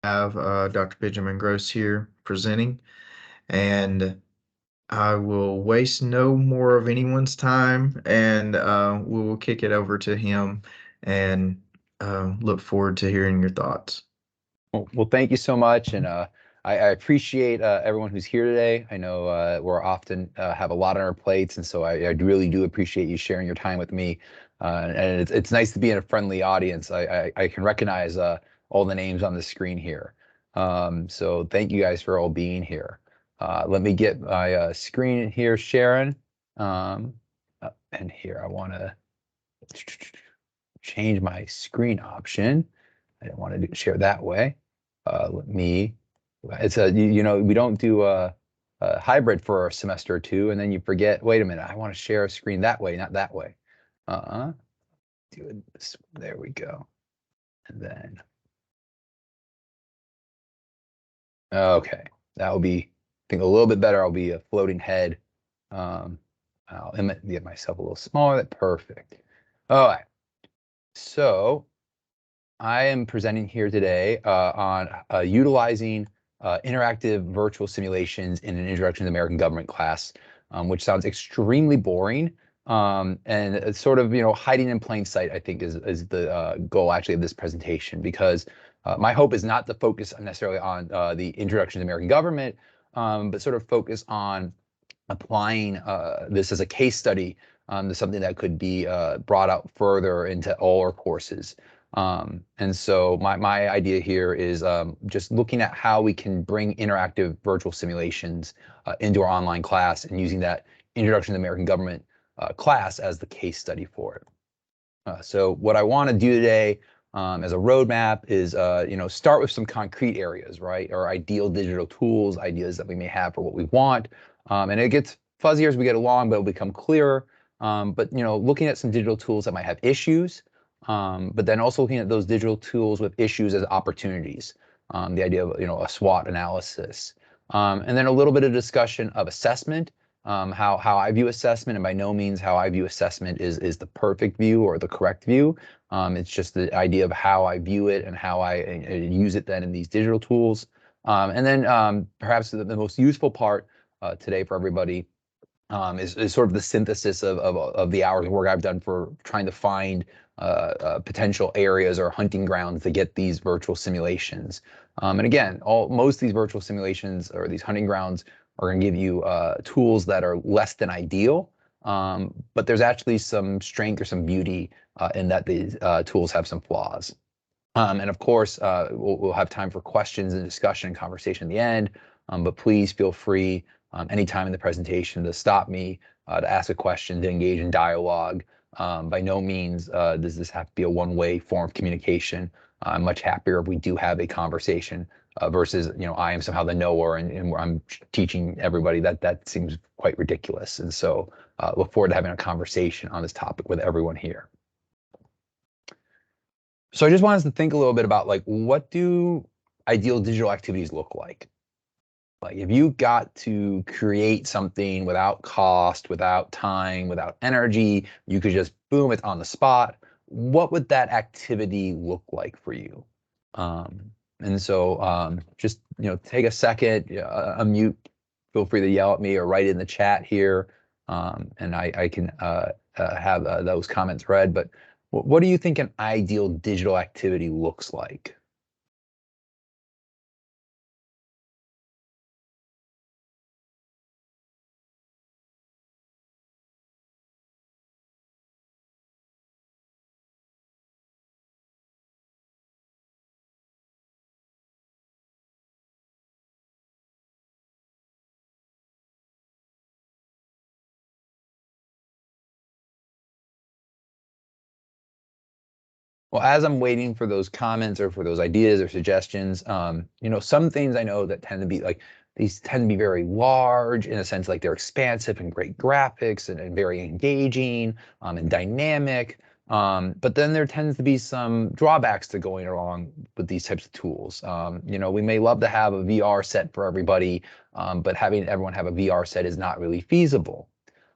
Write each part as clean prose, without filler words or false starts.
have Dr. Benjamin Gross here presenting, and I will waste no more of anyone's time, and we will kick it over to him and look forward to hearing your thoughts. Well, thank you so much, and I appreciate everyone who's here today. I know we're often have a lot on our plates, and so I really do appreciate you sharing your time with me. And it's nice to be in a friendly audience. I can recognize all the names on the screen here. So thank you guys for all being here. Let me get my screen here, Sharon. And here I want to change my screen option. I don't want to share that way. Let me, it's we don't do a hybrid for a semester or two, and then you forget, wait a minute, I want to share a screen that way, not that way. Do it this, there we go. And then, okay, that will be, I think a little bit better. I'll be a floating head. I'll get myself a little smaller, perfect. All right, so I am presenting here today on utilizing interactive virtual simulations in an Introduction to the American Government class, which sounds extremely boring. And it's sort of, hiding in plain sight, I think is the goal actually of this presentation, because my hope is not to focus necessarily on the Introduction to the American Government, but sort of focus on applying this as a case study to something that could be brought out further into all our courses. And so my idea here is just looking at how we can bring interactive virtual simulations into our online class and using that Introduction to the American Government class as the case study for it. So what I want to do today as a roadmap is, start with some concrete areas, right? Or ideal digital tools, ideas that we may have for what we want. And it gets fuzzier as we get along, but it'll become clearer. But looking at some digital tools that might have issues, but then also looking at those digital tools with issues as opportunities. The idea of a SWOT analysis, and then a little bit of discussion of assessment, how I view assessment, and by no means how I view assessment is the perfect view or the correct view. It's just the idea of how I view it and how I use it then in these digital tools. And then perhaps the most useful part today for everybody is sort of the synthesis of the hours of work I've done for trying to find potential areas or hunting grounds to get these virtual simulations. And again, most of these virtual simulations or these hunting grounds are going to give you tools that are less than ideal, but there's actually some strength or some beauty in that these tools have some flaws. And of course, we'll have time for questions and discussion and conversation at the end, but please feel free anytime in the presentation to stop me, to ask a question, to engage in dialogue. By no means does this have to be a one-way form of communication. I'm much happier if we do have a conversation versus, I am somehow the knower and I'm teaching everybody. That seems quite ridiculous. And so look forward to having a conversation on this topic with everyone here. So I just want us to think a little bit about, like, what do ideal digital activities look like? Like, if you got to create something without cost, without time, without energy, you could just boom, it's on the spot. What would that activity look like for you? And so just take a second, unmute. Feel free to yell at me or write it in the chat here, and I can have those comments read. But what do you think an ideal digital activity looks like? Well, as I'm waiting for those comments or for those ideas or suggestions, some things I know that tend to be like, these tend to be very large in a sense, like they're expansive and great graphics and very engaging and dynamic. But then there tends to be some drawbacks to going along with these types of tools. We may love to have a VR set for everybody, but having everyone have a VR set is not really feasible.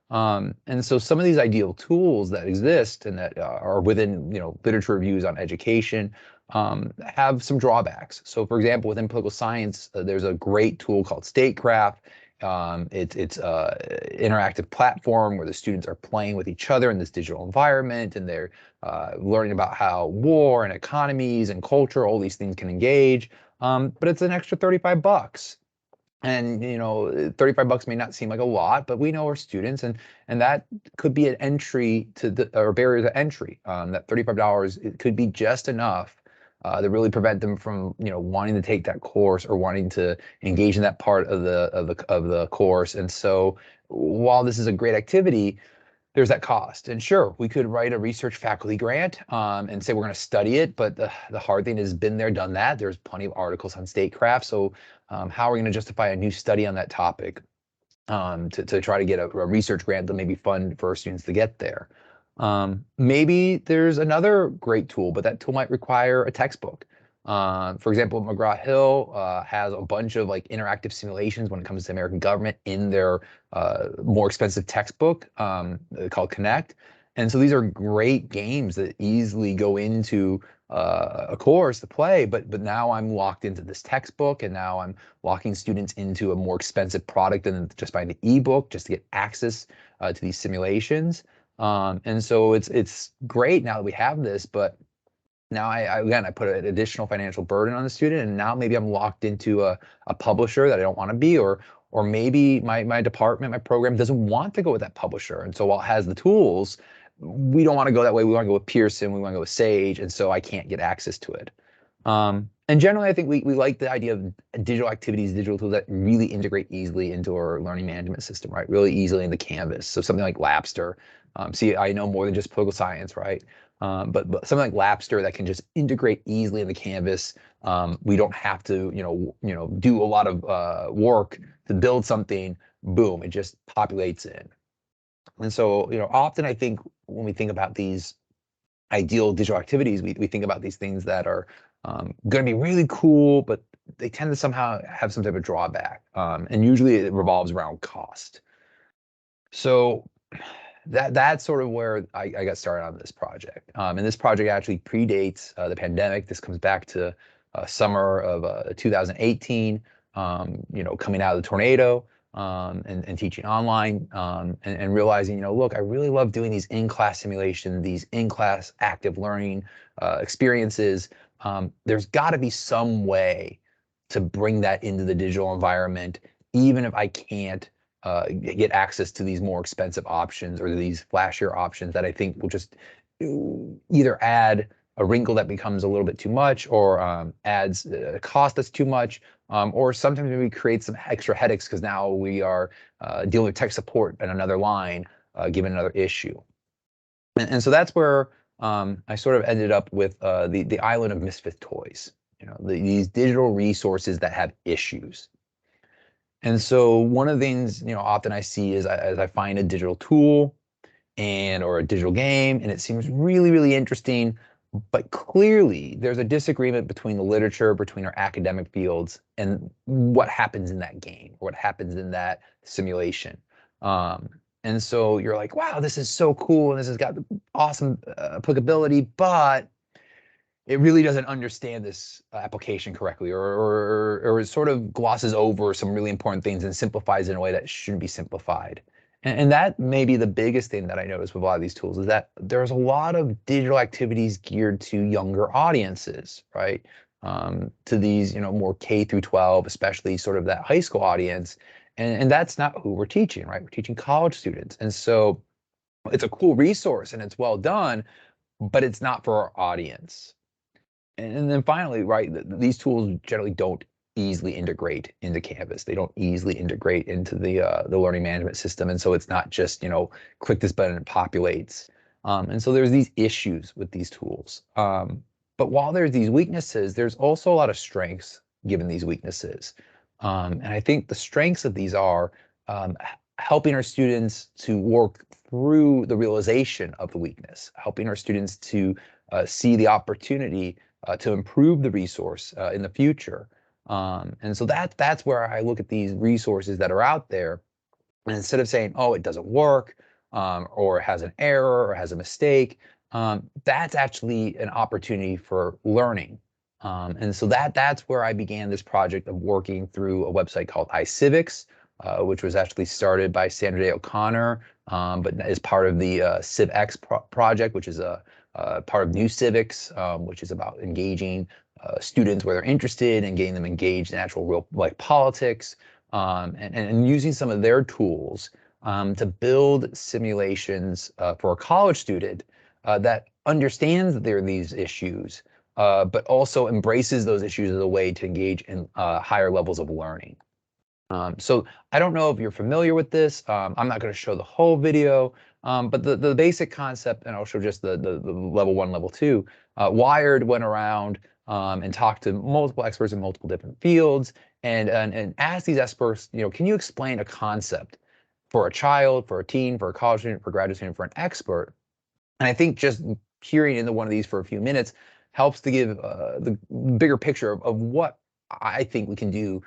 And so some of these ideal tools that exist and that are within, literature reviews on education, have some drawbacks. So, for example, within political science, there's a great tool called Statecraft. It's a interactive platform where the students are playing with each other in this digital environment, and they're learning about how war and economies and culture, all these things can engage. But it's an extra 35 bucks. And 35 bucks may not seem like a lot, but we know our students, and that could be an entry to the or barrier to entry. That $35, it could be just enough to really prevent them from wanting to take that course or wanting to engage in that part of the course. And so, while this is a great activity, there's that cost. And sure, we could write a research faculty grant and say we're going to study it, but the hard thing is been there, done that. There's plenty of articles on statecraft. So how are we going to justify a new study on that topic to try to get a research grant that may be fun for our students to get there? Maybe there's another great tool, but that tool might require a textbook. For example, McGraw-Hill has a bunch of like interactive simulations when it comes to American government in their more expensive textbook called Connect. And so these are great games that easily go into a course to play, but now I'm locked into this textbook, and now I'm locking students into a more expensive product than just buying the ebook just to get access to these simulations. And so it's great now that we have this, but now I put an additional financial burden on the student, and now maybe I'm locked into a publisher that I don't want to be, or maybe my department, my program doesn't want to go with that publisher. And so while it has the tools, we don't want to go that way. We want to go with Pearson, we want to go with Sage, and so I can't get access to it. And generally, I think we like the idea of digital activities, digital tools that really integrate easily into our learning management system, right? Really easily into Canvas. So something like Labster. See, I know more than just political science, right? But something like Labster that can just integrate easily into Canvas. We don't have to, do a lot of work to build something. Boom, it just populates in. And so, often I think when we think about these ideal digital activities, we think about these things that are going to be really cool, but they tend to somehow have some type of drawback. And usually it revolves around cost. So that's sort of where I got started on this project. And this project actually predates the pandemic. This comes back to summer of 2018, coming out of the tornado and teaching online and realizing, look, I really love doing these in-class simulations, these in-class active learning experiences. There's got to be some way to bring that into the digital environment, even if I can't get access to these more expensive options or these flashier options that I think will just either add a wrinkle that becomes a little bit too much, or adds a cost that's too much, or sometimes maybe creates some extra headaches because now we are dealing with tech support in another line given another issue. And so that's where I sort of ended up with the island of misfit toys. These digital resources that have issues. And so one of the things, often I see is as I find a digital tool or a digital game, and it seems really, really interesting, but clearly there's a disagreement between the literature, between our academic fields, and what happens in that game, or what happens in that simulation. And so you're like, wow, this is so cool, and this has got awesome applicability, but it really doesn't understand this application correctly, or it sort of glosses over some really important things and simplifies in a way that shouldn't be simplified. And that may be the biggest thing that I notice with a lot of these tools, is that there's a lot of digital activities geared to younger audiences, right? To these, more K through 12, especially sort of that high school audience. And that's not who we're teaching, right? We're teaching college students. And so it's a cool resource and it's well done, but it's not for our audience. And then finally, right, these tools generally don't easily integrate into Canvas. They don't easily integrate into the learning management system. And so it's not just, click this button and it populates. And so there's these issues with these tools. But while there's these weaknesses, there's also a lot of strengths given these weaknesses. And I think the strengths of these are helping our students to work through the realization of the weakness, helping our students to see the opportunity to improve the resource in the future. And so that's where I look at these resources that are out there, and instead of saying, oh, it doesn't work, or it has an error or has a mistake, that's actually an opportunity for learning. And so that's where I began this project of working through a website called iCivics, which was actually started by Sandra Day O'Connor, but is part of the CivX project, which is part of New Civics, which is about engaging students where they're interested and getting them engaged in actual real like politics, and using some of their tools to build simulations for a college student that understands that there are these issues, but also embraces those issues as a way to engage in higher levels of learning. So I don't know if you're familiar with this. I'm not going to show the whole video, but the basic concept, and I'll show just the level 1, level 2. Wired went around and talked to multiple experts in multiple different fields, and asked these experts, can you explain a concept for a child, for a teen, for a college student, for a graduate student, for an expert? And I think just hearing into one of these for a few minutes helps to give the bigger picture of what I think we can do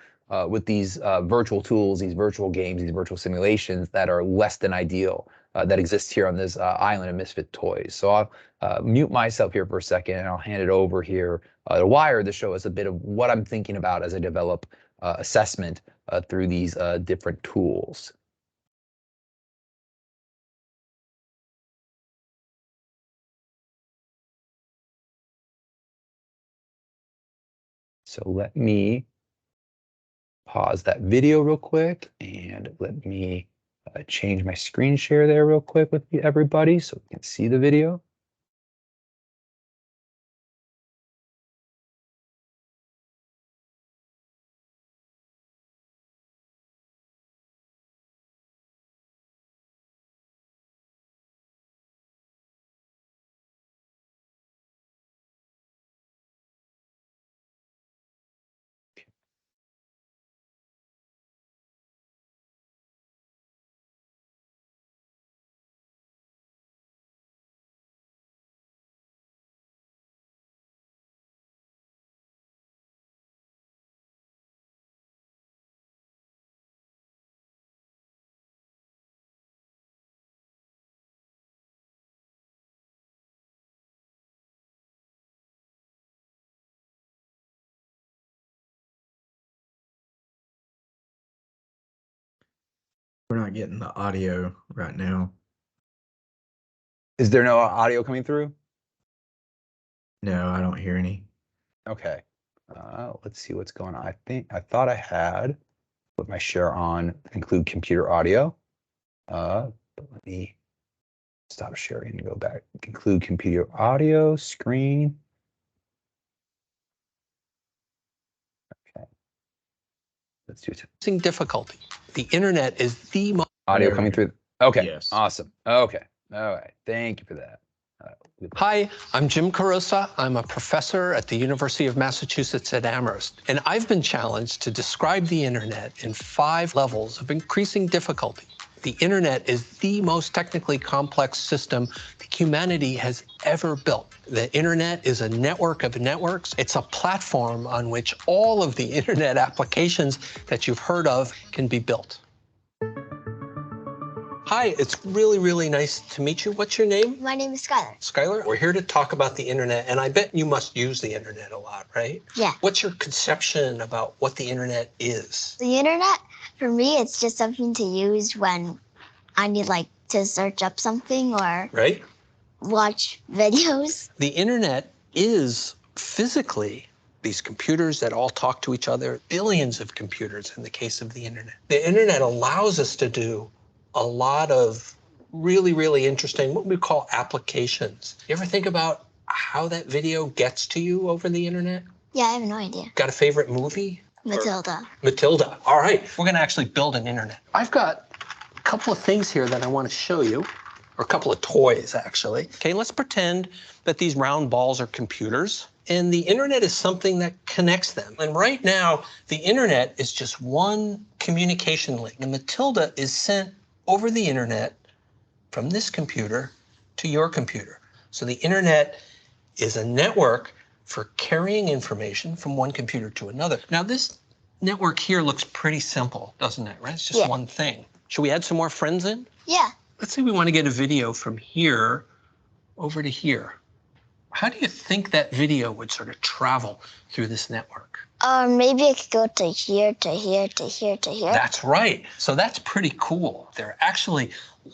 with these virtual tools, these virtual games, these virtual simulations that are less than ideal that exist here on this island of misfit toys. So I'll mute myself here for a second, and I'll hand it over here to Wire to show us a bit of what I'm thinking about as I develop assessment through these different tools. So let me pause that video real quick, and let me change my screen share there real quick with everybody so we can see the video. We're not getting the audio right now. Is there no audio coming through? No, I don't hear any. Okay. Let's see what's going on. I thought I had put my share on include computer audio. But let me stop sharing and go back. Include computer audio screen. Okay. Let's do it. Difficulty. The internet is the most Audio coming through. Okay. Yes. Awesome. Okay. All right. Thank you for that. Hi, I'm Jim Carosa. I'm a professor at the University of Massachusetts at Amherst, and I've been challenged to describe the internet in 5 levels of increasing difficulty. The internet is the most technically complex system that humanity has ever built. The internet is a network of networks. It's a platform on which all of the internet applications that you've heard of can be built. Hi, it's really nice to meet you. What's your name? My name is Skylar. Skylar, we're here to talk about the internet, and I bet you must use the internet a lot, right? Yeah. What's your conception about what the internet is? The internet, for me, it's just something to use when I need, like, to search up something or Right? watch videos. The internet is physically these computers that all talk to each other, billions of computers in the case of the internet. The internet allows us to do a lot of really interesting, what we call applications. You ever think about how that video gets to you over the internet? Yeah, I have no idea. Got a favorite movie? Matilda. Matilda. All right, we're gonna actually build an internet. I've got a couple of things here that I want to show you, or a couple of toys, actually. Okay, let's pretend that these round balls are computers, and the internet is something that connects them. And right now, the internet is just one communication link. And Matilda is sent over the internet from this computer to your computer. So the internet is a network for carrying information from one computer to another. Now this network here looks pretty simple, doesn't it, right? It's just one thing. Should we add some more friends in? Yeah. Let's say we want to get a video from here over to here. How do you think that video would sort of travel through this network? Maybe it could go to here, to here, to here, to here. That's right. So that's pretty cool. There are actually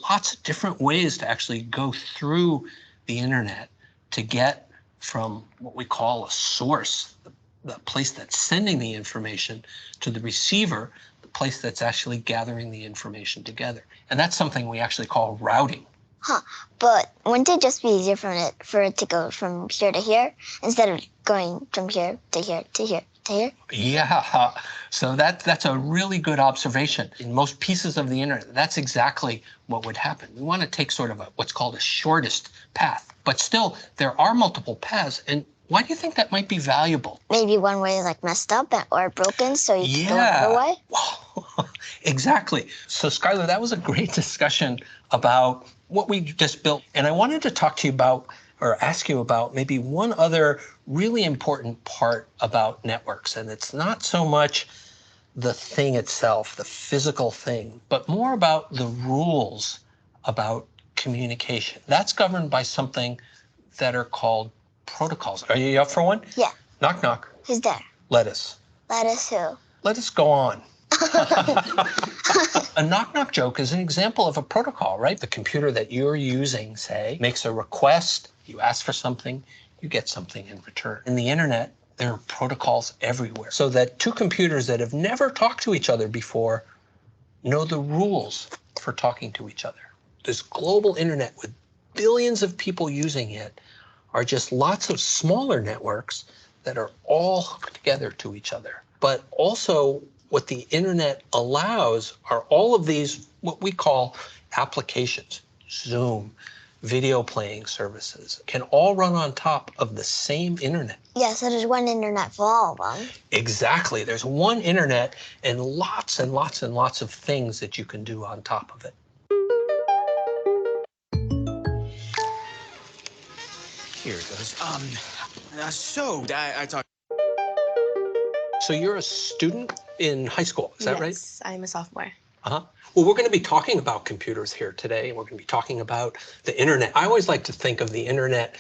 lots of different ways to actually go through the internet to get from what we call a source, the place that's sending the information, to the receiver, the place that's actually gathering the information together. And that's something we actually call routing. Huh. But wouldn't it just be easier for it to go from here to here instead of going from here to here to here to here? Yeah, so that's a really good observation. In most pieces of the internet, that's exactly what would happen. We want to take sort of what's called a shortest path, but still there are multiple paths. And why do you think that might be valuable? Maybe one way is like messed up or broken, so you can go another way? Wow. Exactly. So Skylar, that was a great discussion about what we just built. And I wanted to talk to you about, or ask you about, maybe one other really important part about networks. And it's not so much the thing itself, the physical thing, but more about the rules about communication. That's governed by something that are called protocols. Are you up for one? Yeah. Knock, knock. Who's there? Lettuce. Lettuce who? Let us go on. A knock-knock joke is an example of a protocol, right? The computer that you're using, say, makes a request, you ask for something, you get something in return. In the internet, there are protocols everywhere, so that two computers that have never talked to each other before know the rules for talking to each other. This global internet with billions of people using it are just lots of smaller networks that are all hooked together to each other. But also, what the internet allows are all of these, what we call applications, Zoom, video playing services, can all run on top of the same internet. Yeah, so there's one internet for all of them. Exactly. There's one internet and lots and lots and lots of things that you can do on top of it. Here it goes. I talked. So you're a student in high school, is that right? Yes, I'm a sophomore. Uh-huh. Well, we're going to be talking about computers here today, and we're going to be talking about the internet. I always like to think of the internet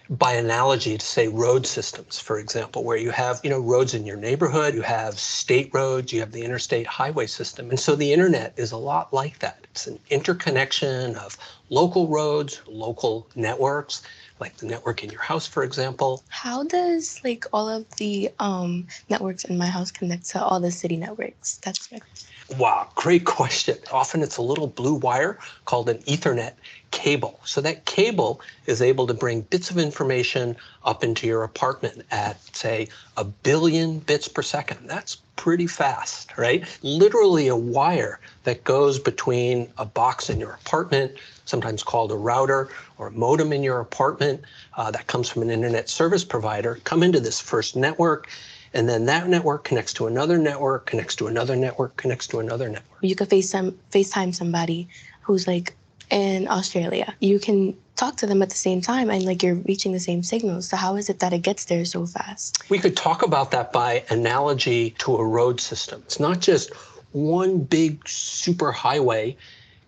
by analogy to, say, road systems, for example, where you have, roads in your neighborhood, you have state roads, you have the interstate highway system. And so the internet is a lot like that. It's an interconnection of local roads, local networks, like the network in your house, for example. How does all of the networks in my house connect to all the city networks? That's my question. Wow, great question. Often it's a little blue wire called an Ethernet cable. So that cable is able to bring bits of information up into your apartment at, say, 1 billion bits per second. That's pretty fast, right? Literally a wire that goes between a box in your apartment, sometimes called a router, or a modem in your apartment that comes from an internet service provider, come into this first network, and then that network connects to another network, connects to another network, connects to another network. You could FaceTime somebody who's in Australia. You can talk to them at the same time and you're reaching the same signals. So how is it that it gets there so fast? We could talk about that by analogy to a road system. It's not just one big superhighway.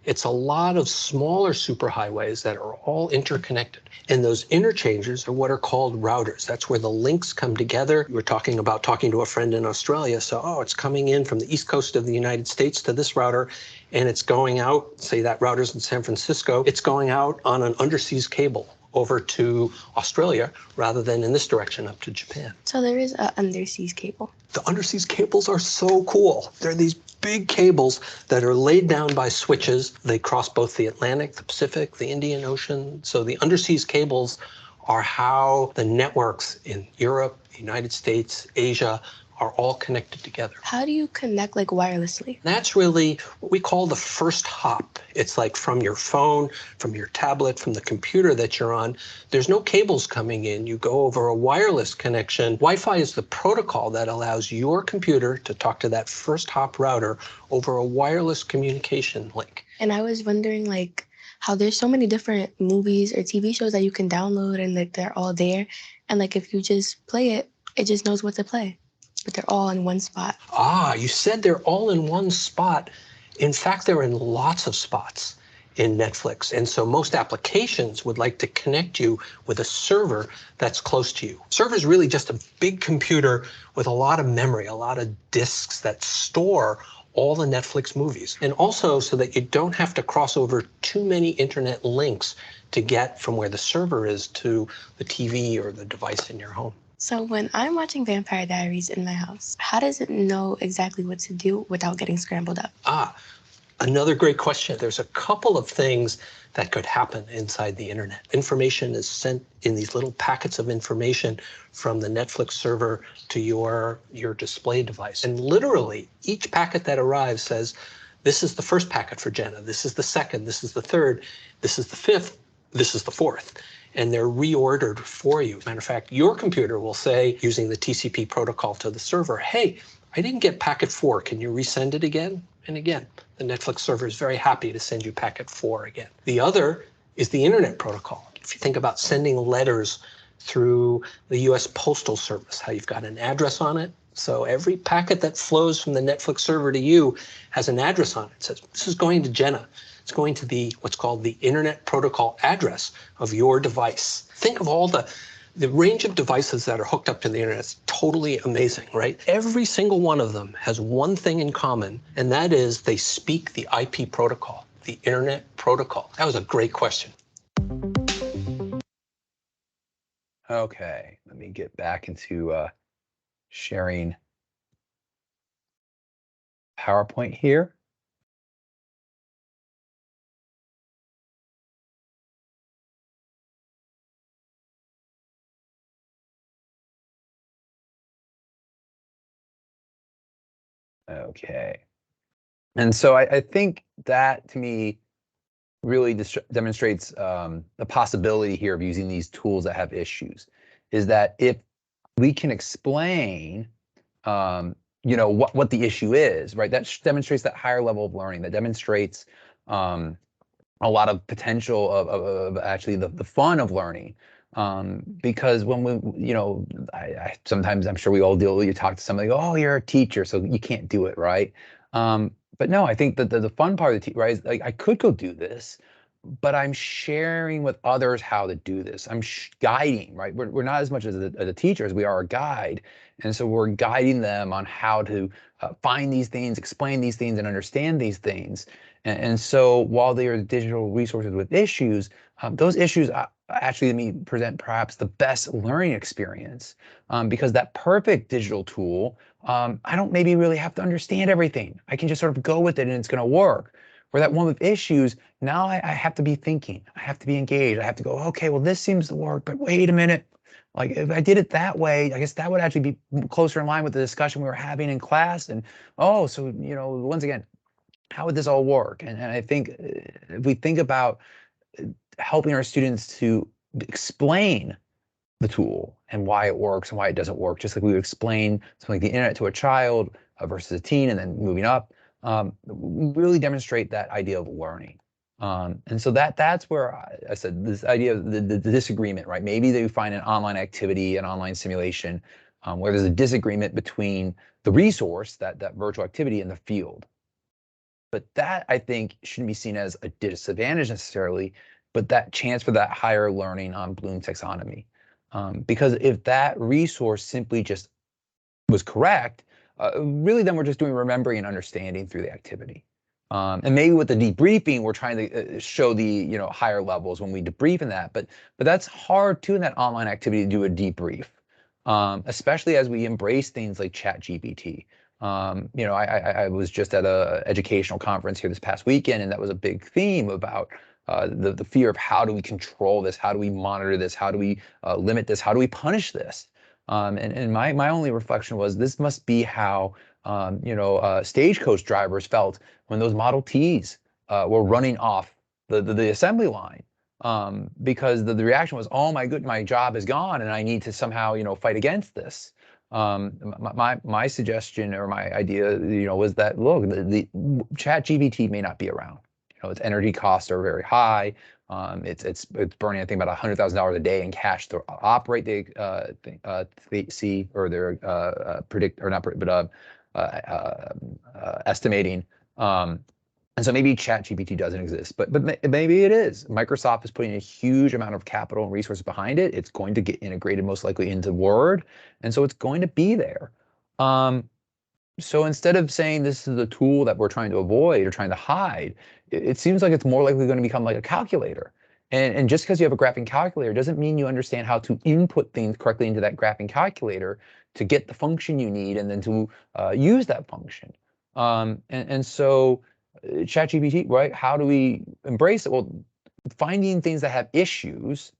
It's a lot of smaller superhighways that are all interconnected. And those interchanges are what are called routers. That's where the links come together. You were talking about talking to a friend in Australia. So, it's coming in from the east coast of the United States to this router, and it's going out, say that router's in San Francisco, it's going out on an underseas cable over to Australia rather than in this direction up to Japan. So there is an underseas cable. The underseas cables are so cool. They're these big cables that are laid down by switches. They cross both the Atlantic, the Pacific, the Indian Ocean. So the underseas cables are how the networks in Europe, the United States, Asia are all connected together. How do you connect wirelessly? That's really what we call the first hop. It's like from your phone, from your tablet, from the computer that you're on. There's no cables coming in. You go over a wireless connection. Wi-Fi is the protocol that allows your computer to talk to that first hop router over a wireless communication link. And I was wondering how there's so many different movies or TV shows that you can download and they're all there. And if you just play it, it just knows what to play. But they're all in one spot. You said they're all in one spot. In fact, they're in lots of spots. in Netflix. And so most applications would like to connect you with a server that's close to you. Server is really just a big computer with a lot of memory, a lot of disks that store all the Netflix movies. And also so that you don't have to cross over too many internet links to get from where the server is to the TV or the device in your home. So when I'm watching Vampire Diaries in my house, how does it know exactly what to do without getting scrambled up? Another great question. There's a couple of things that could happen inside the internet. Information is sent in these little packets of information from the Netflix server to your display device. And literally, each packet that arrives says, this is the first packet for Jenna, this is the second, this is the third, this is the fifth, this is the fourth. And they're reordered for you. Matter of fact, your computer will say, using the TCP protocol to the server, hey, I didn't get packet 4. Can you resend it again and again? The Netflix server is very happy to send you packet 4 again. The other is the internet protocol. If you think about sending letters through the US Postal Service, how you've got an address on it. So every packet that flows from the Netflix server to you has an address on it. It says, this is going to Jenna. It's going to the what's called the internet protocol address of your device. Think of all the range of devices that are hooked up to the internet. Is totally amazing, right? Every single one of them has one thing in common, and that is they speak the IP protocol, the internet protocol. That was a great question. Okay, let me get back into sharing PowerPoint here. Okay. And so I think that, to me, really demonstrates the possibility here of using these tools that have issues, is that if we can explain what the issue is, right? That demonstrates that higher level of learning, that demonstrates a lot of potential of actually the fun of learning. Because when I sometimes, I'm sure we all deal, you talk to somebody, oh, you're a teacher, so you can't do it, right? But no, I think that the fun part of the right is, like, I could go do this, but I'm sharing with others how to do this. I'm guiding, right? We're not as much as a teacher as we are a guide. And so we're guiding them on how to find these things, explain these things, and understand these things. And so while they are digital resources with issues, those issues actually, to me, present perhaps the best learning experience, because that perfect digital tool, I don't maybe really have to understand everything. I can just sort of go with it and it's going to work. Where that one with issues, now I have to be thinking, I have to be engaged, I have to go, okay, well, this seems to work, but wait a minute. Like, if I did it that way, I guess that would actually be closer in line with the discussion we were having in class. And oh, so, once again, how would this all work? And I think if we think about helping our students to explain the tool and why it works and why it doesn't work, just like we would explain something like the internet to a child versus a teen, and then moving up, really demonstrate that idea of learning. And so that's where I said this idea of the disagreement, right? Maybe they find an online activity, an online simulation, where there's a disagreement between the resource, that virtual activity, and the field. But that, I think, shouldn't be seen as a disadvantage necessarily, but that chance for that higher learning on Bloom's taxonomy. Because if that resource simply just was correct, really then we're just doing remembering and understanding through the activity. And maybe with the debriefing, we're trying to show the higher levels when we debrief in that. But that's hard too in that online activity to do a debrief, especially as we embrace things like ChatGPT. I was just at a educational conference here this past weekend, and that was a big theme about the fear of how do we control this, how do we monitor this, how do we limit this, how do we punish this. And my only reflection was, this must be how stagecoach drivers felt when those Model Ts were running off the assembly line, because the reaction was, oh my goodness, my job is gone, and I need to somehow fight against this. My suggestion, or my idea, was that, look, the ChatGPT may not be around. Its energy costs are very high. It's burning, I think, about $100,000 a day in cash to operate the C, or their predict, or not, but estimating. And so maybe ChatGPT doesn't exist, but maybe it is. Microsoft is putting a huge amount of capital and resources behind it. It's going to get integrated most likely into Word, and so it's going to be there. So instead of saying this is a tool that we're trying to avoid or trying to hide, it seems like it's more likely going to become like a calculator. And just because you have a graphing calculator doesn't mean you understand how to input things correctly into that graphing calculator to get the function you need and then to use that function. And so ChatGPT, right? How do we embrace it? Well, finding things that have issues,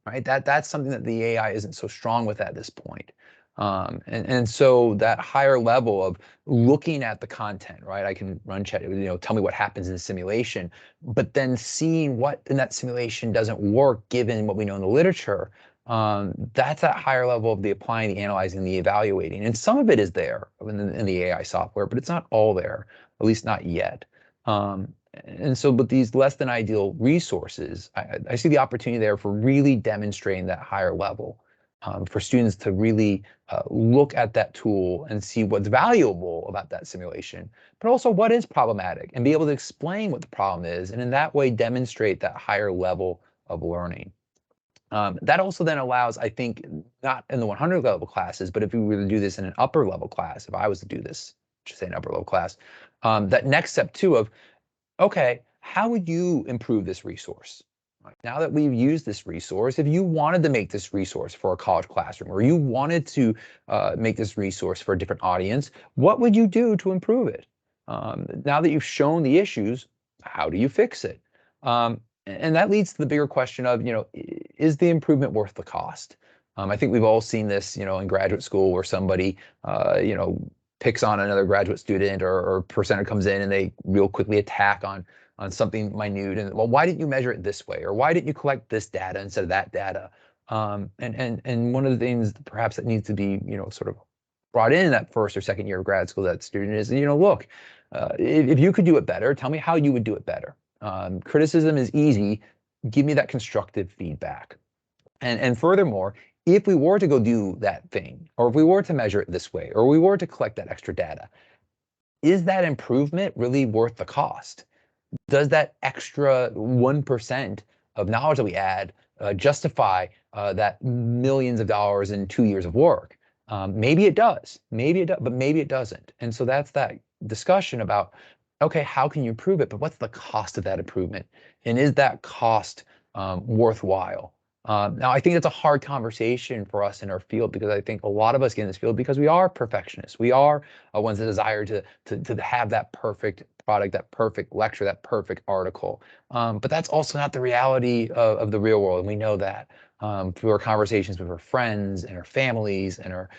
right? That's something that the AI isn't so strong with at this point. And so that higher level of looking at the content, right? I can run chat, tell me what happens in the simulation, but then seeing what in that simulation doesn't work given what we know in the literature. That's that higher level of the applying, the analyzing, the evaluating. And some of it is there in the AI software, but it's not all there, at least not yet. And so with these less than ideal resources, I see the opportunity there for really demonstrating that higher level, for students to really look at that tool and see what's valuable about that simulation, but also what is problematic and be able to explain what the problem is, and in that way demonstrate that higher level of learning. That also then allows, I think, not in the 100 level classes, but if we were to do this in an upper level class, if I was to do this, just say an upper level class, that next step too of, okay, how would you improve this resource? Right, now that we've used this resource, if you wanted to make this resource for a college classroom, or you wanted to make this resource for a different audience, what would you do to improve it? Now that you've shown the issues, how do you fix it? And that leads to the bigger question of, is the improvement worth the cost? I think we've all seen this, in graduate school where somebody, picks on another graduate student, or presenter comes in and they real quickly attack on something minute, and, well, why didn't you measure it this way, or why didn't you collect this data instead of that data? And one of the things perhaps that needs to be sort of brought in that first or second year of grad school, that student is, look, if you could do it better, tell me how you would do it better. Criticism is easy. Give me that constructive feedback. And furthermore, if we were to go do that thing, or if we were to measure it this way, or we were to collect that extra data, is that improvement really worth the cost? Does that extra 1% of knowledge that we add justify that millions of dollars in 2 years of work? Maybe it does, but maybe it doesn't. And so that's that discussion about, okay, how can you improve it, but what's the cost of that improvement? And is that cost worthwhile? Now, I think it's a hard conversation for us in our field, because I think a lot of us get in this field because we are perfectionists. We are ones that desire to have that perfect product, that perfect lecture, that perfect article. But that's also not the reality of the real world, and we know that through our conversations with our friends and our families and our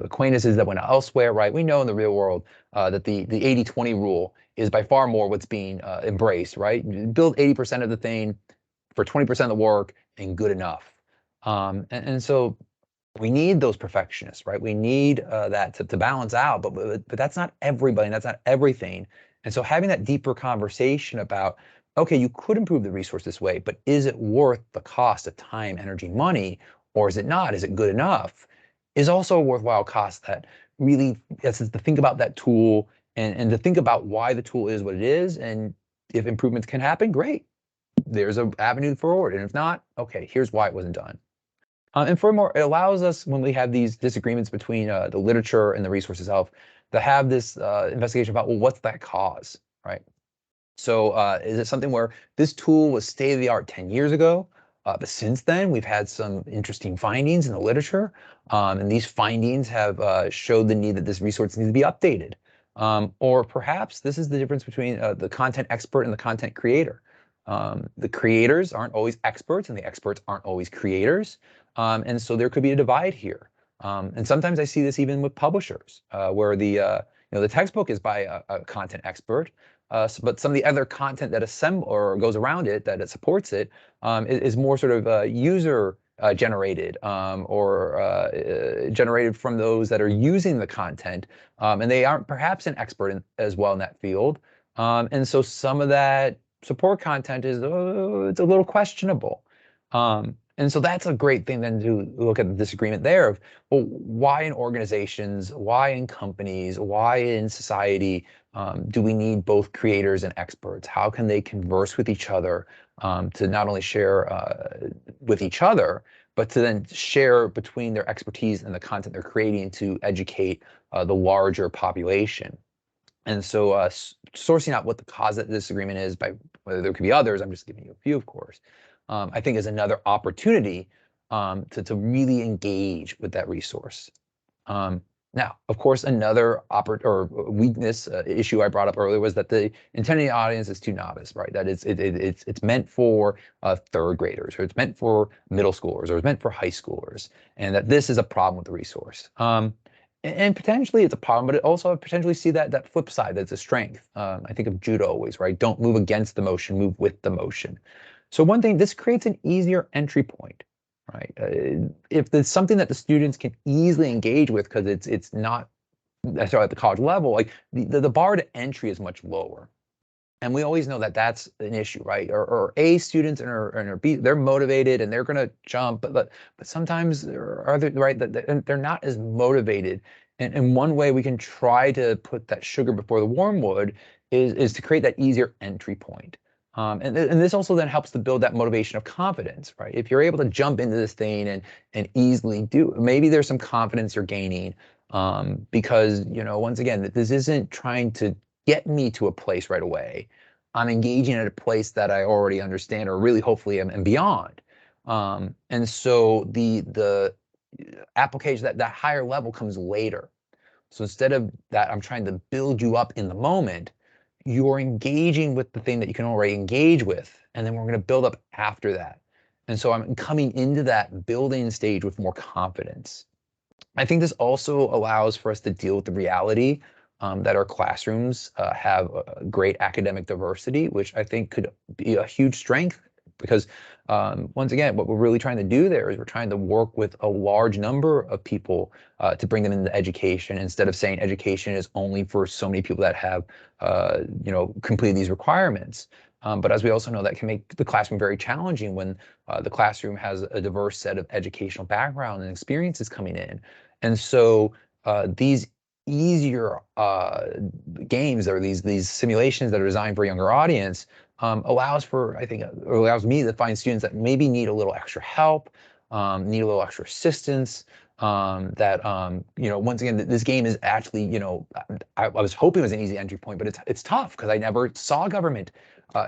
acquaintances that went elsewhere. Right? We know in the real world that the 80-20 rule is by far more what's being embraced. Right? Build 80% of the thing for 20% of the work and good enough. And so we need those perfectionists, right? We need that to balance out, but that's not everybody, and that's not everything. And so having that deeper conversation about, okay, you could improve the resource this way, but is it worth the cost of time, energy, money, or is it not? Is it good enough? Is also a worthwhile cost that really is to think about that tool, and to think about why the tool is what it is, and if improvements can happen, great. There's an avenue forward, and if not, okay, here's why it wasn't done. And furthermore, it allows us, when we have these disagreements between the literature and the resource itself, to have this investigation about, well, what's that cause, right? So is it something where this tool was state of the art 10 years ago, but since then we've had some interesting findings in the literature, and these findings have showed the need that this resource needs to be updated. Or perhaps this is the difference between the content expert and the content creator. The creators aren't always experts, and the experts aren't always creators. And so there could be a divide here. And sometimes I see this even with publishers, where the textbook is by a content expert, but some of the other content that assemble or goes around it, that it supports it, is more sort of user generated, or generated from those that are using the content, and they aren't perhaps an expert as well in that field. And so some of that support content is it's a little questionable. And so that's a great thing then to look at the disagreement there of, well, why in organizations, why in companies, why in society do we need both creators and experts? How can they converse with each other to not only share with each other, but to then share between their expertise and the content they're creating to educate the larger population? And so sourcing out what the cause of the disagreement is, by whether there could be others, I'm just giving you a few, of course, I think is another opportunity to really engage with that resource. Now, of course, another weakness issue I brought up earlier was that the intended audience is too novice, right? That it's meant for third graders, or it's meant for middle schoolers, or it's meant for high schoolers, and that this is a problem with the resource. And potentially it's a problem, but it also potentially see that flip side that's a strength. I think of judo always, right? Don't move against the motion, move with the motion. So one thing, this creates an easier entry point, right? If there's something that the students can easily engage with, because it's not necessarily at the college level, like the bar to entry is much lower. And we always know that that's an issue, right? Or A students and B, they're motivated and they're going to jump, but sometimes right, that they're not as motivated. And one way we can try to put that sugar before the wormwood is to create that easier entry point. And this also then helps to build that motivation of confidence, right? If you're able to jump into this thing and easily do, maybe there's some confidence you're gaining because, once again, this isn't trying to get me to a place right away. I'm engaging at a place that I already understand, or really hopefully am beyond. And so the application, that higher level comes later. So instead of that, I'm trying to build you up in the moment, you're engaging with the thing that you can already engage with, and then we're going to build up after that. And so I'm coming into that building stage with more confidence. I think this also allows for us to deal with the reality that our classrooms have a great academic diversity, which I think could be a huge strength, because once again, what we're really trying to do there is we're trying to work with a large number of people to bring them into education, instead of saying education is only for so many people that have completed these requirements. But as we also know, that can make the classroom very challenging when the classroom has a diverse set of educational background and experiences coming in. And so these easier games, or these simulations that are designed for a younger audience, allows me to find students that maybe need a little extra help, need a little extra assistance. Once again, this game is actually, I was hoping it was an easy entry point, but it's tough because I never saw government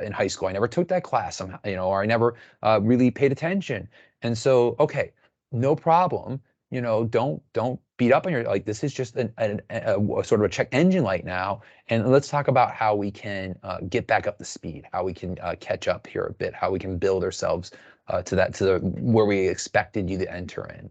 in high school. I never took that class somehow, or I never really paid attention. And so, okay, no problem. Don't beat up on your, this is just a sort of a check engine light now. And let's talk about how we can get back up to speed, how we can catch up here a bit, how we can build ourselves to where we expected you to enter in.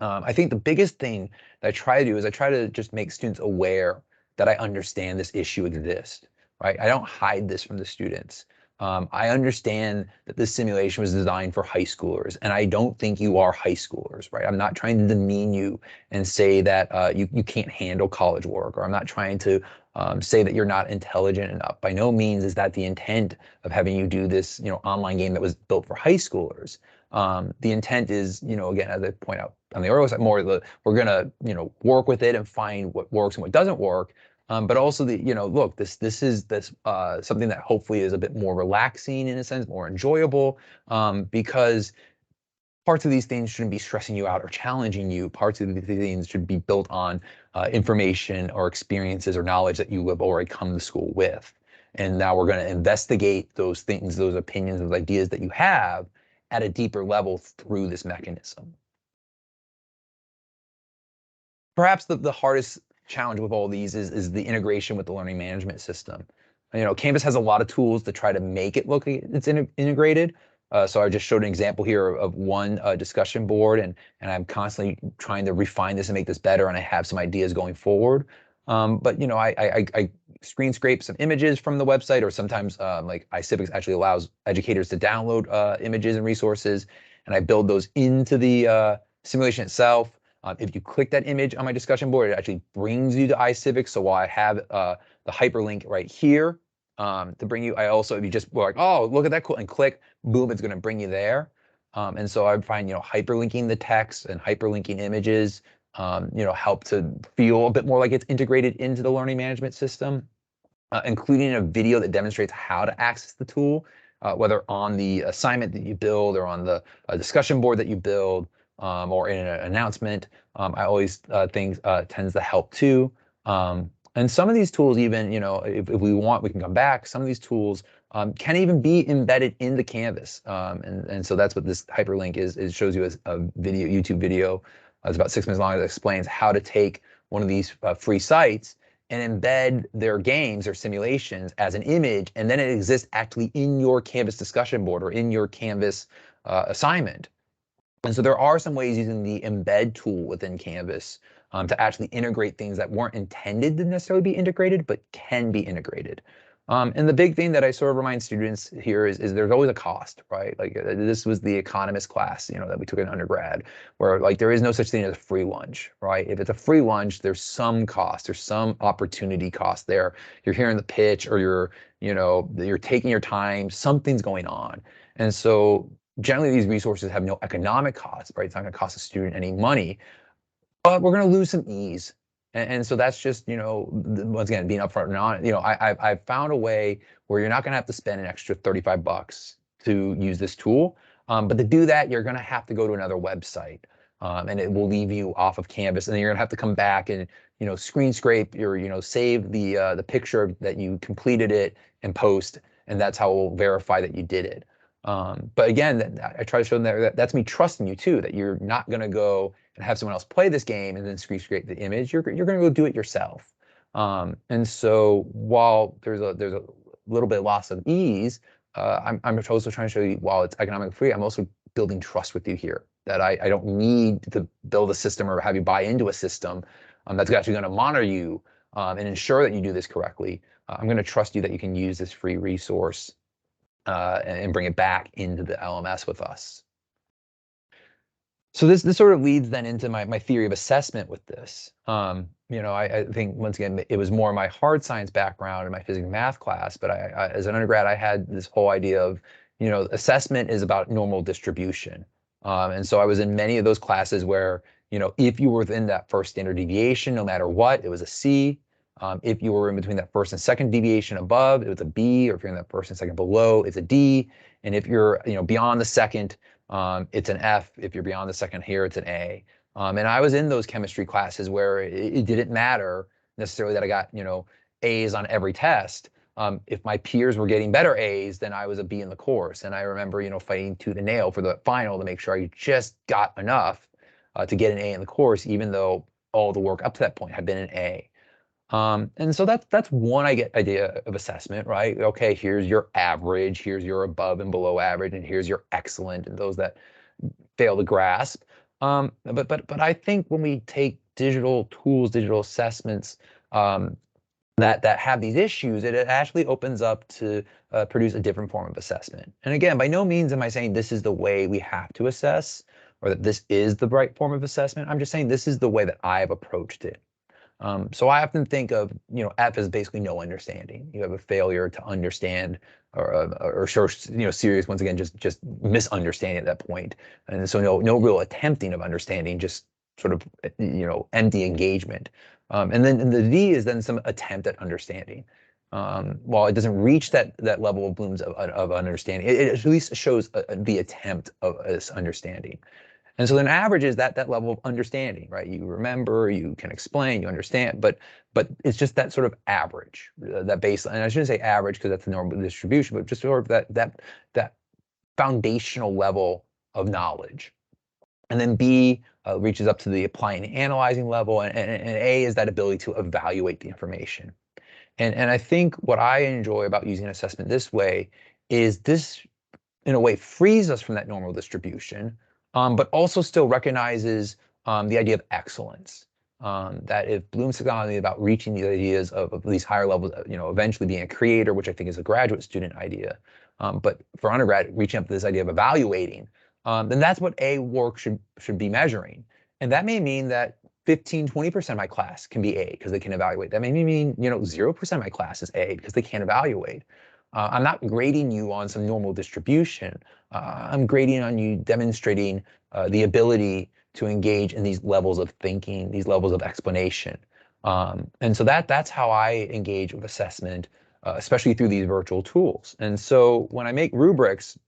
I think the biggest thing that I try to do is I try to just make students aware that I understand this issue exists, right? I don't hide this from the students. I understand that this simulation was designed for high schoolers, and I don't think you are high schoolers, right? I'm not trying to demean you and say that you can't handle college work, or I'm not trying to say that you're not intelligent enough. By no means is that the intent of having you do this, online game that was built for high schoolers. The intent is, again, as I point out on the earlier side, we're gonna, work with it and find what works and what doesn't work. But also look, this is something that hopefully is a bit more relaxing in a sense, more enjoyable, because parts of these things shouldn't be stressing you out or challenging you. Parts of these things should be built on information or experiences or knowledge that you have already come to school with. And now we're going to investigate those things, those opinions, those ideas that you have at a deeper level through this mechanism. Perhaps the hardest challenge with all these is the integration with the learning management system. Canvas has a lot of tools to try to make it look like it's integrated. So I just showed an example here of one discussion board, and I'm constantly trying to refine this and make this better, and I have some ideas going forward. But I screen scrape some images from the website, or sometimes like iCivics actually allows educators to download images and resources, and I build those into the simulation itself. If you click that image on my discussion board, it actually brings you to iCivics. So while I have the hyperlink right here to bring you, I also, if you just were like, oh, look at that cool, and click, boom, it's going to bring you there. And so I find, hyperlinking the text and hyperlinking images, help to feel a bit more like it's integrated into the learning management system, including a video that demonstrates how to access the tool, whether on the assignment that you build or on the discussion board that you build, or in an announcement. I always think tends to help too. And some of these tools even, if we want, we can come back. Some of these tools can even be embedded in the Canvas. And so that's what this hyperlink is. It shows you a video, YouTube video. It's about 6 minutes long that explains how to take one of these free sites and embed their games or simulations as an image, and then it exists actually in your Canvas discussion board or in your Canvas assignment. And so there are some ways using the embed tool within Canvas to actually integrate things that weren't intended to necessarily be integrated, but can be integrated. And the big thing that I sort of remind students here is there's always a cost, right? Like this was the economist class, that we took in undergrad, where like there is no such thing as a free lunch, right? If it's a free lunch, there's some cost, there's some opportunity cost there. You're hearing the pitch, or you're taking your time, something's going on. And so generally these resources have no economic cost, right? It's not going to cost a student any money, but we're going to lose some ease. And so that's just, once again, being upfront and honest. I've found a way where you're not going to have to spend an extra $35 to use this tool. But to do that, you're going to have to go to another website, and it will leave you off of Canvas. And then you're going to have to come back and, screen scrape or, save the picture that you completed it and post. And that's how we'll verify that you did it. But again, I try to show them that that's me trusting you too, that you're not going to go and have someone else play this game and then screen scrape the image. You're going to go do it yourself. And so while there's a little bit of loss of ease, I'm also trying to show you, while it's economically free, I'm also building trust with you here, that I don't need to build a system or have you buy into a system that's actually going to monitor you and ensure that you do this correctly. I'm going to trust you that you can use this free resource and bring it back into the LMS with us. So this sort of leads then into my theory of assessment with this. I think, once again, it was more my hard science background in my physics and math class, but I as an undergrad, I had this whole idea of, assessment is about normal distribution. And so I was in many of those classes where, if you were within that first standard deviation, no matter what, it was a C. If you were in between that first and second deviation above, it was a B, or if you're in that first and second below, it's a D. And if you're, beyond the second, it's an F. If you're beyond the second here, it's an A. And I was in those chemistry classes where it didn't matter necessarily that I got, A's on every test. If my peers were getting better A's, then I was a B in the course. And I remember, fighting tooth and nail for the final to make sure I just got enough to get an A in the course, even though all the work up to that point had been an A. And so that's one idea of assessment, right? Okay, here's your average, here's your above and below average, and here's your excellent, and those that fail to grasp. But I think when we take digital tools, digital assessments that have these issues, it actually opens up to produce a different form of assessment. And again, by no means am I saying this is the way we have to assess, or that this is the right form of assessment. I'm just saying this is the way that I've approached it. So I often think of, F as basically no understanding. You have a failure to understand, or serious, once again, just misunderstanding at that point. And so no real attempting of understanding, just sort of, empty engagement. And then the D is then some attempt at understanding. While it doesn't reach that level of Bloom's of understanding, it at least shows the attempt of this understanding. And so then average is that level of understanding, right? You remember, you can explain, you understand, but it's just that sort of average, that baseline. And I shouldn't say average because that's the normal distribution, but just sort of that foundational level of knowledge. And then B reaches up to the applying and analyzing level, and A is that ability to evaluate the information. And I think what I enjoy about using assessment this way is this, in a way, frees us from that normal distribution, but also still recognizes the idea of excellence. That if Bloom's taxonomy is about reaching the ideas of these higher levels, eventually being a creator, which I think is a graduate student idea, but for undergrad, reaching up to this idea of evaluating, then that's what A work should be measuring. And that may mean that 15, 20% of my class can be A because they can evaluate. That may mean, 0% of my class is A because they can't evaluate. I'm not grading you on some normal distribution. I'm grading on you demonstrating the ability to engage in these levels of thinking, these levels of explanation. And so that's how I engage with assessment, especially through these virtual tools. And so when I make rubrics,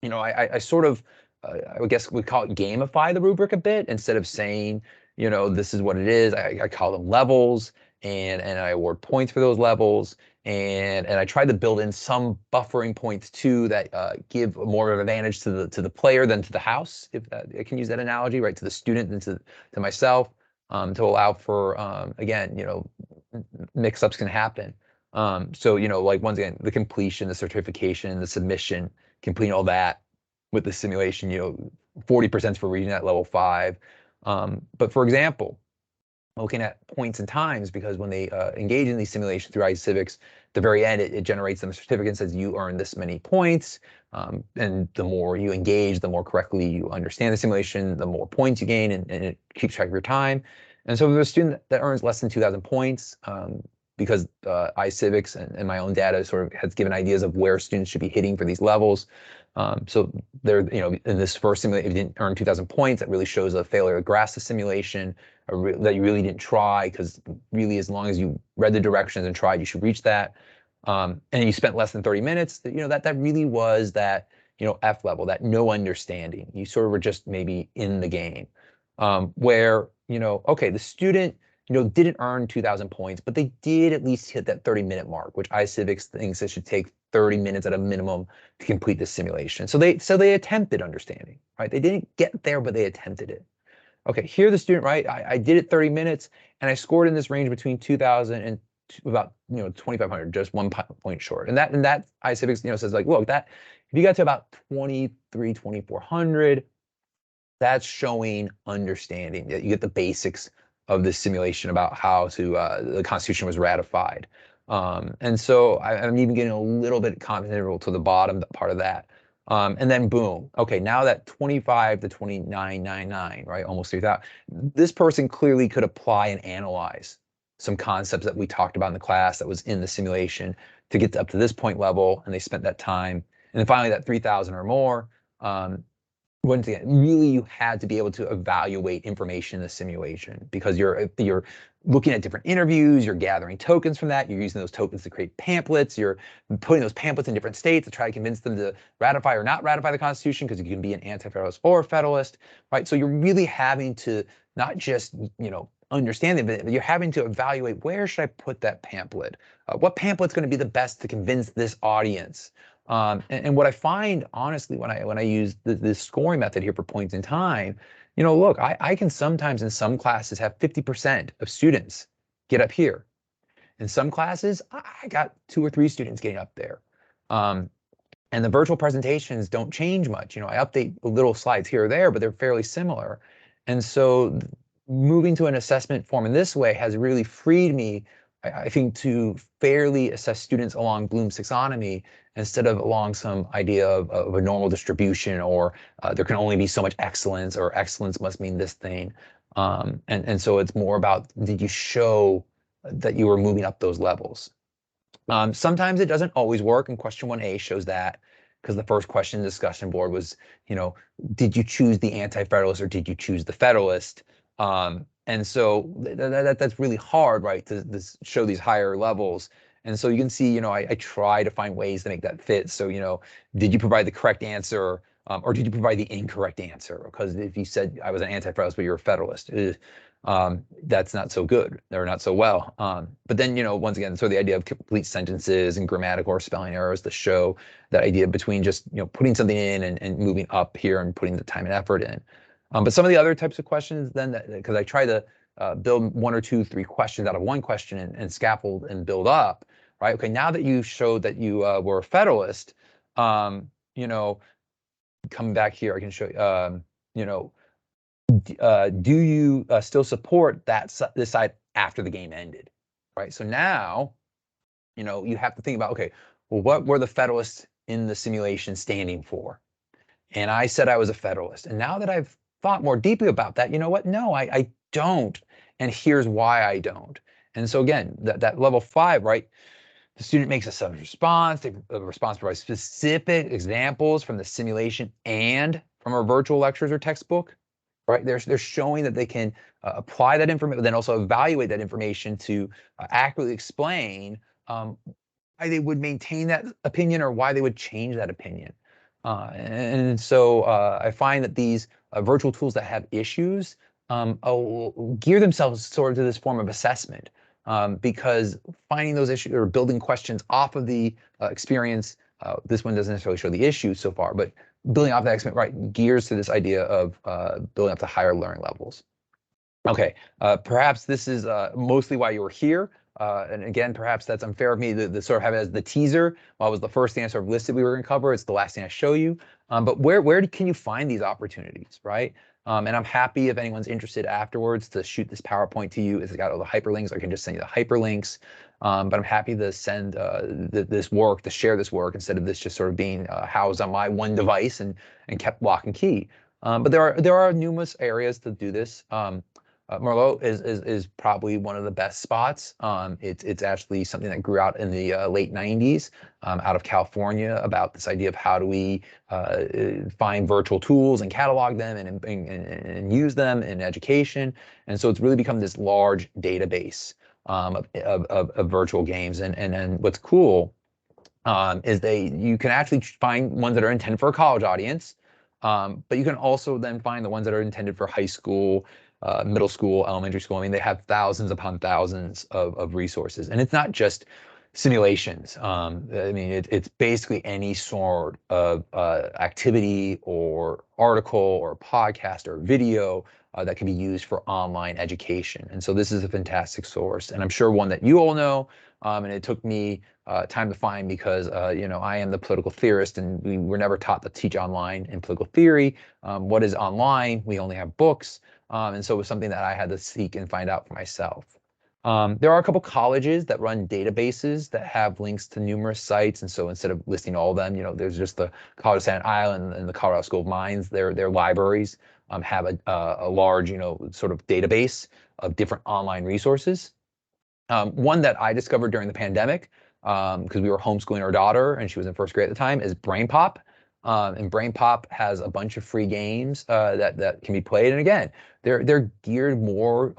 I sort of, I guess we call it gamify the rubric a bit. Instead of saying, this is what it is, I call them levels, and I award points for those levels. And I try to build in some buffering points too that give more of an advantage to the player than to the house, if I can use that analogy, right, to the student than to myself, to allow for, again, mix-ups can happen. So, like once again, the completion, the certification, the submission, completing all that with the simulation, 40% for reading at level 5. But for example, looking at points and times, because when they engage in these simulations through iCivics, at the very end, it generates them a certificate and says you earned this many points. And the more you engage, the more correctly you understand the simulation, the more points you gain, and it keeps track of your time. And so if there's a student that earns less than 2,000 points, because iCivics and my own data sort of has given ideas of where students should be hitting for these levels. So they're, in this first simulation, if you didn't earn 2,000 points, that really shows a failure to grasp the simulation, that you really didn't try, because really, as long as you read the directions and tried, you should reach that. And you spent less than 30 minutes, that really was that, F level, that no understanding. You sort of were just maybe in the game. Where, okay, the student, didn't earn 2,000 points, but they did at least hit that 30-minute mark, which iCivics thinks it should take 30 minutes at a minimum to complete the simulation. So they attempted understanding, right? They didn't get there, but they attempted it. Okay, here the student, right? I did it 30 minutes, and I scored in this range between 2,000 and about 2,500, just 1 point short. And that iCivics says, like, look, that if you got to about 2,400, that's showing understanding, that you get the basics of the simulation about how the Constitution was ratified. And so I'm even getting a little bit confident to the bottom part of that. And then boom, okay, now that 25 to 2999, right, almost 3,000, this person clearly could apply and analyze some concepts that we talked about in the class that was in the simulation to get up to this point level, and they spent that time. And then finally that 3,000 or more, once again, really you had to be able to evaluate information in the simulation, because you're looking at different interviews, you're gathering tokens from that, you're using those tokens to create pamphlets, you're putting those pamphlets in different states to try to convince them to ratify or not ratify the Constitution, because you can be an anti-federalist or a federalist, right? So you're really having to not just, understand it, but you're having to evaluate, where should I put that pamphlet? What pamphlet's going to be the best to convince this audience? And what I find, honestly, when I use this scoring method here for points in time, look, I can sometimes in some classes have 50% of students get up here. In some classes, I got 2 or 3 students getting up there. And the virtual presentations don't change much. I update little slides here or there, but they're fairly similar. And so moving to an assessment form in this way has really freed me, I think, to fairly assess students along Bloom's taxonomy, instead of along some idea of a normal distribution, or there can only be so much excellence, or excellence must mean this thing. And so it's more about, did you show that you were moving up those levels? Sometimes it doesn't always work, and question 1A shows that, because the first question in the discussion board was, did you choose the anti-federalist or did you choose the federalist? And so that's really hard, right, to show these higher levels. And so you can see, I try to find ways to make that fit. So, did you provide the correct answer, or did you provide the incorrect answer? Because if you said I was an anti-federalist, but you're a federalist, that's not so good, or not so well. But then, once again, so the idea of complete sentences and grammatical or spelling errors to show that idea between just, putting something in and moving up here and putting the time and effort in. But some of the other types of questions then, because I try to build 1 or 2, 3 questions out of one question, and scaffold and build up, right? Okay, now that you showed that you were a federalist, coming back here, I can show you, do you still support this side after the game ended, right? So now, you have to think about, okay, well, what were the Federalists in the simulation standing for? And I said I was a Federalist. And now that I've thought more deeply about that, you know what? No, I don't. And here's why I don't. And so again, that level 5, right? The student makes a subject response. The response provides specific examples from the simulation and from our virtual lectures or textbook, right? They're showing that they can apply that information, but then also evaluate that information to accurately explain why they would maintain that opinion or why they would change that opinion. And so I find that these virtual tools that have issues gear themselves sort of to this form of assessment, because finding those issues or building questions off of the experience, this one doesn't necessarily show the issue so far, but building off that experience, right, gears to this idea of building up to higher learning levels. Okay, perhaps this is mostly why you were here. And again, perhaps that's unfair of me to sort of have it as the teaser. While it was the first thing I sort of listed we were going to cover, it's the last thing I show you. But where can you find these opportunities, right? And I'm happy if anyone's interested afterwards to shoot this PowerPoint to you. It's got all the hyperlinks. I can just send you the hyperlinks. But I'm happy to send this work, to share this work instead of this just sort of being housed on my one device and kept lock and key. But there are numerous areas to do this. Merlot is probably one of the best spots. It's actually something that grew out in the late 90s out of California, about this idea of how do we find virtual tools and catalog them and use them in education. And so it's really become this large database of virtual games. And what's cool is you can actually find ones that are intended for a college audience, but you can also then find the ones that are intended for high school, middle school, elementary school. I mean, they have thousands upon thousands of resources, and it's not just simulations. I mean, it's basically any sort of activity or article or podcast or video that can be used for online education. And so this is a fantastic source, and I'm sure one that you all know. And it took me time to find because I am the political theorist, and we were never taught to teach online in political theory. What is online? We only have books. And so it was something that I had to seek and find out for myself. There are a couple colleges that run databases that have links to numerous sites. And so instead of listing all of them, there's just the College of Staten Island and the Colorado School of Mines. Their libraries have a large, sort of database of different online resources. One that I discovered during the pandemic, because we were homeschooling our daughter and she was in first grade at the time, is BrainPop. And BrainPop has a bunch of free games that can be played. And again, they're geared more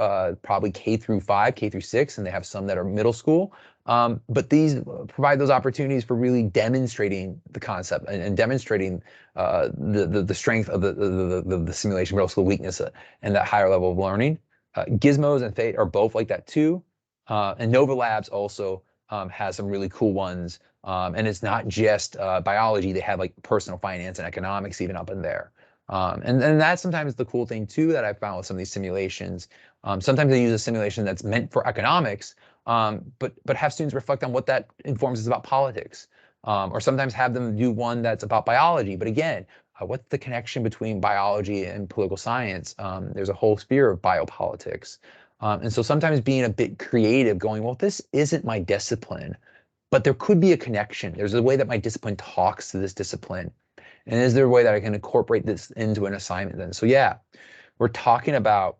probably K through 5, K through 6, and they have some that are middle school. But these provide those opportunities for really demonstrating the concept and demonstrating the strength of the simulation, but also the weakness and that higher level of learning. Gizmos and Fate are both like that too. And Nova Labs also has some really cool ones. And it's not just biology. They have like personal finance and economics even up in there. And that's sometimes the cool thing too that I found with some of these simulations. Sometimes they use a simulation that's meant for economics, but have students reflect on what that informs us about politics. Or sometimes have them do one that's about biology. But again, what's the connection between biology and political science? There's a whole sphere of biopolitics. And so sometimes being a bit creative, going, well, this isn't my discipline, but there could be a connection. There's a way that my discipline talks to this discipline. And is there a way that I can incorporate this into an assignment then? So yeah, we're talking about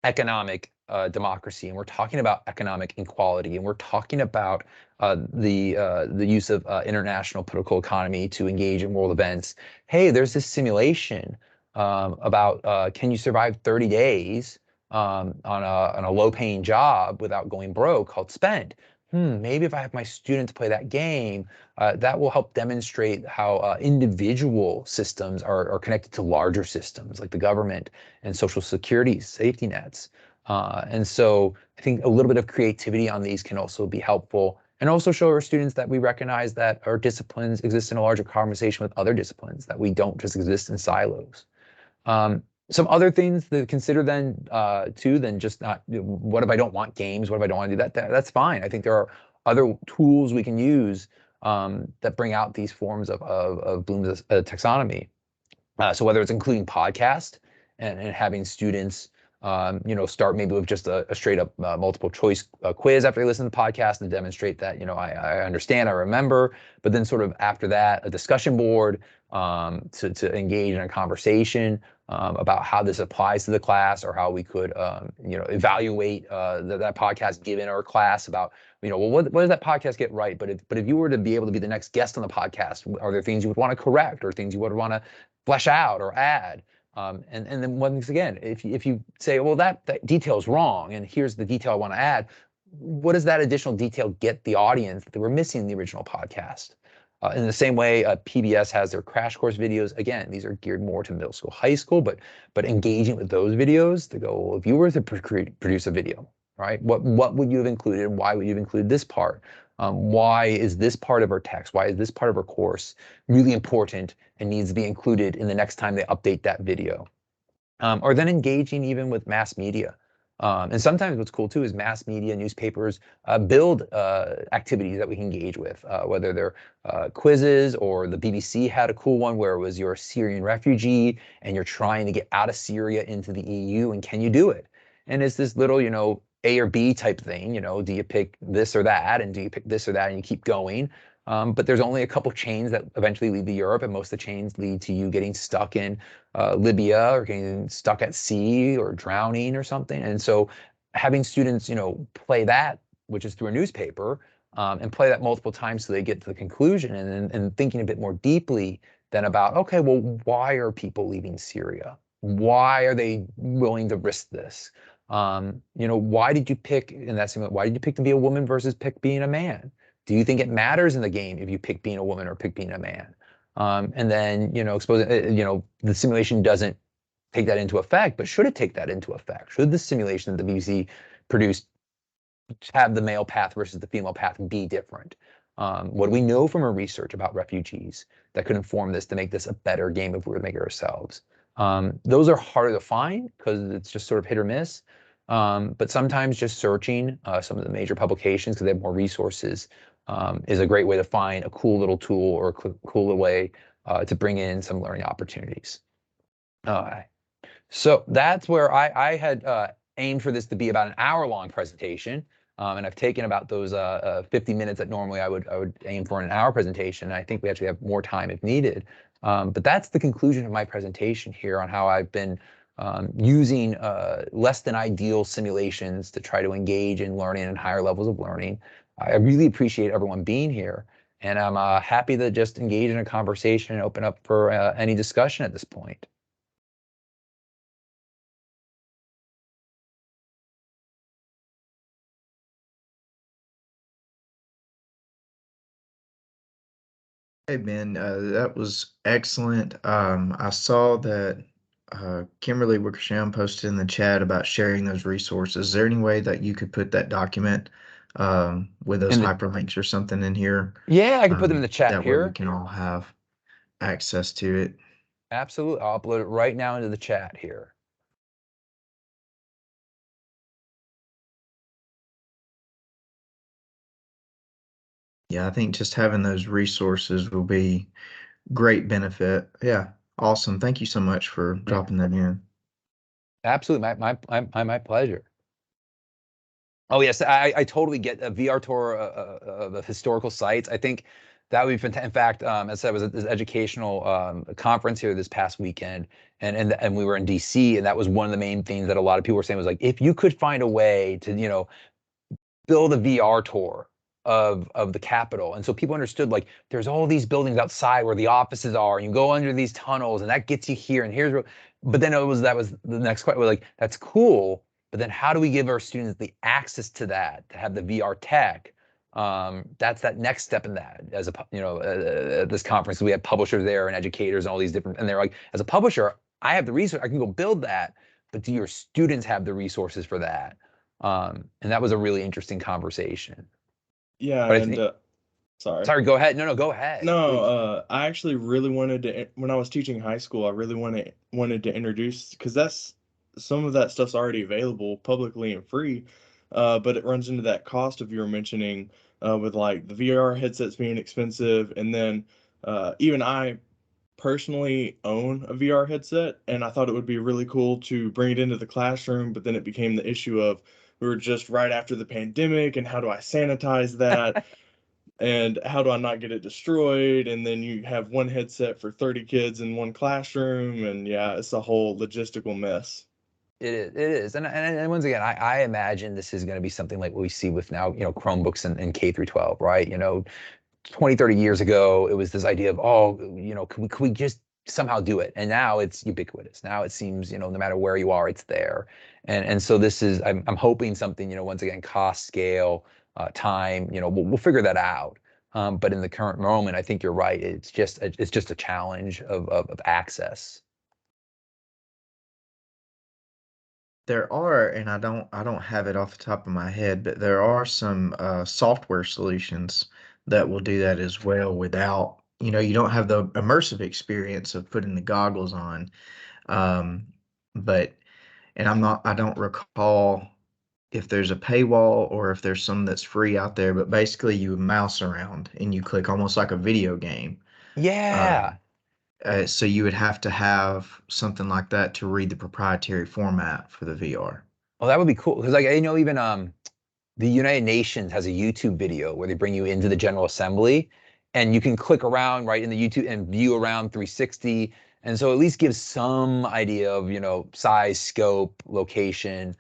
economic democracy, and we're talking about economic equality, and we're talking about the use of international political economy to engage in world events. Hey, there's this simulation about can you survive 30 days on a low-paying job without going broke, called Spend. Maybe if I have my students play that game, that will help demonstrate how individual systems are connected to larger systems like the government and social security safety nets. And so I think a little bit of creativity on these can also be helpful, and also show our students that we recognize that our disciplines exist in a larger conversation with other disciplines, that we don't just exist in silos. Some other things to consider then too, than just not, what if I don't want games? What if I don't want to do that? That's fine. I think there are other tools we can use that bring out these forms of Bloom's taxonomy. So whether it's including podcast and having students start maybe with just a straight up multiple choice quiz after they listen to the podcast and demonstrate that, I understand, I remember, but then sort of after that, a discussion board to engage in a conversation. about how this applies to the class, or how we could, evaluate that podcast given our class about, well, what does that podcast get right? But if you were to be able to be the next guest on the podcast, are there things you would want to correct, or things you would want to flesh out or add? And then once again, if you say, well, that detail is wrong, and here's the detail I want to add, what does that additional detail get the audience that we're missing in the original podcast? In the same way, PBS has their crash course videos. Again, these are geared more to middle school, high school, but engaging with those videos to go, well, if you were to produce a video, right, what would you have included? Why would you have included this part? Why is this part of our text? Why is this part of our course really important and needs to be included in the next time they update that video? Or then engaging even with mass media. And sometimes what's cool too is mass media, newspapers build activities that we can engage with, whether they're quizzes, or the BBC had a cool one where it was, you're a Syrian refugee and you're trying to get out of Syria into the EU, and can you do it? And it's this little, A or B type thing, do you pick this or that, and do you pick this or that, and you keep going. But there's only a couple chains that eventually lead to Europe, and most of the chains lead to you getting stuck in Libya, or getting stuck at sea, or drowning or something. And so having students, play that, which is through a newspaper, and play that multiple times so they get to the conclusion, and thinking a bit more deeply than about, okay, well, why are people leaving Syria? Why are they willing to risk this? Why did you pick in that same, why did you pick to be a woman versus pick being a man? Do you think it matters in the game if you pick being a woman or pick being a man? And then, exposing, the simulation doesn't take that into effect, but should it take that into effect? Should the simulation that the BBC produced have the male path versus the female path be different? What do we know from our research about refugees that could inform this to make this a better game if we were to make it ourselves? Those are harder to find because it's just sort of hit or miss. But sometimes just searching some of the major publications, because they have more resources, is a great way to find a cool little tool, or a cool little way to bring in some learning opportunities. So that's where I had aimed for this to be about an hour-long presentation, and I've taken about those 50 minutes that normally I would aim for in an hour presentation. And I think we actually have more time if needed. But that's the conclusion of my presentation here on how I've been using less than ideal simulations to try to engage in learning and higher levels of learning. I really appreciate everyone being here, and I'm happy to just engage in a conversation and open up for any discussion at this point. Hey Ben, that was excellent. I saw that Kimberly Wickersham posted in the chat about sharing those resources. Is there any way that you could put that document with those hyperlinks or something in here? Yeah, I can put them in the chat that here. way we can all have access to it. Absolutely. I'll upload it right now into the chat here. Yeah, I think just having those resources will be great benefit. Yeah, awesome. Thank you so much for dropping that in. Absolutely, my pleasure. Oh yes, I totally get a VR tour of the historical sites. I think that would be fantastic. In fact, as I said, I was at this educational conference here this past weekend, and we were in DC, and that was one of the main things that a lot of people were saying was like, if you could find a way to, build a VR tour of the Capitol. And so people understood, like, there's all these buildings outside where the offices are, and you go under these tunnels, and that gets you here, and here's where, but then that was the next question. We're like, that's cool, but then how do we give our students the access to that, to have the VR tech? That's that next step in that. As a, at this conference, we had publishers there and educators and all these different, and they're like, as a publisher, I have the resource, I can go build that, but do your students have the resources for that? And that was a really interesting conversation. Yeah, But and sorry. Sorry, go ahead. No, go ahead. No, I actually really wanted to, when I was teaching high school, I really wanted to introduce, because that's some of that stuff's already available publicly and free, but it runs into that cost of you were mentioning, with like the VR headsets being expensive, and then even I personally own a VR headset, and I thought it would be really cool to bring it into the classroom, but then it became the issue of we were just right after the pandemic, and how do I sanitize that? and how do I not get it destroyed? And then you have one headset for 30 kids in one classroom, and yeah, it's a whole logistical mess. It is. And once again, I imagine this is going to be something like what we see with now, Chromebooks in K through 12, right? 20, 30 years ago, it was this idea of, oh, could we just somehow do it? And now it's ubiquitous. Now it seems, no matter where you are, it's there. And so this is, I'm hoping something, once again, cost, scale, time, we'll figure that out. But in the current moment, I think you're right. It's just a challenge of access. There are, and I don't have it off the top of my head, but there are some software solutions that will do that as well without, you don't have the immersive experience of putting the goggles on. Um, but and I don't recall if there's a paywall or if there's some that's free out there, but basically you mouse around and you click almost like a video game. Yeah. Um, so you would have to have something like that to read the proprietary format for the VR. Well, that would be cool because, like, even the United Nations has a YouTube video where they bring you into the General Assembly, and you can click around right in the YouTube and view around 360, and so at least gives some idea of size, scope, location.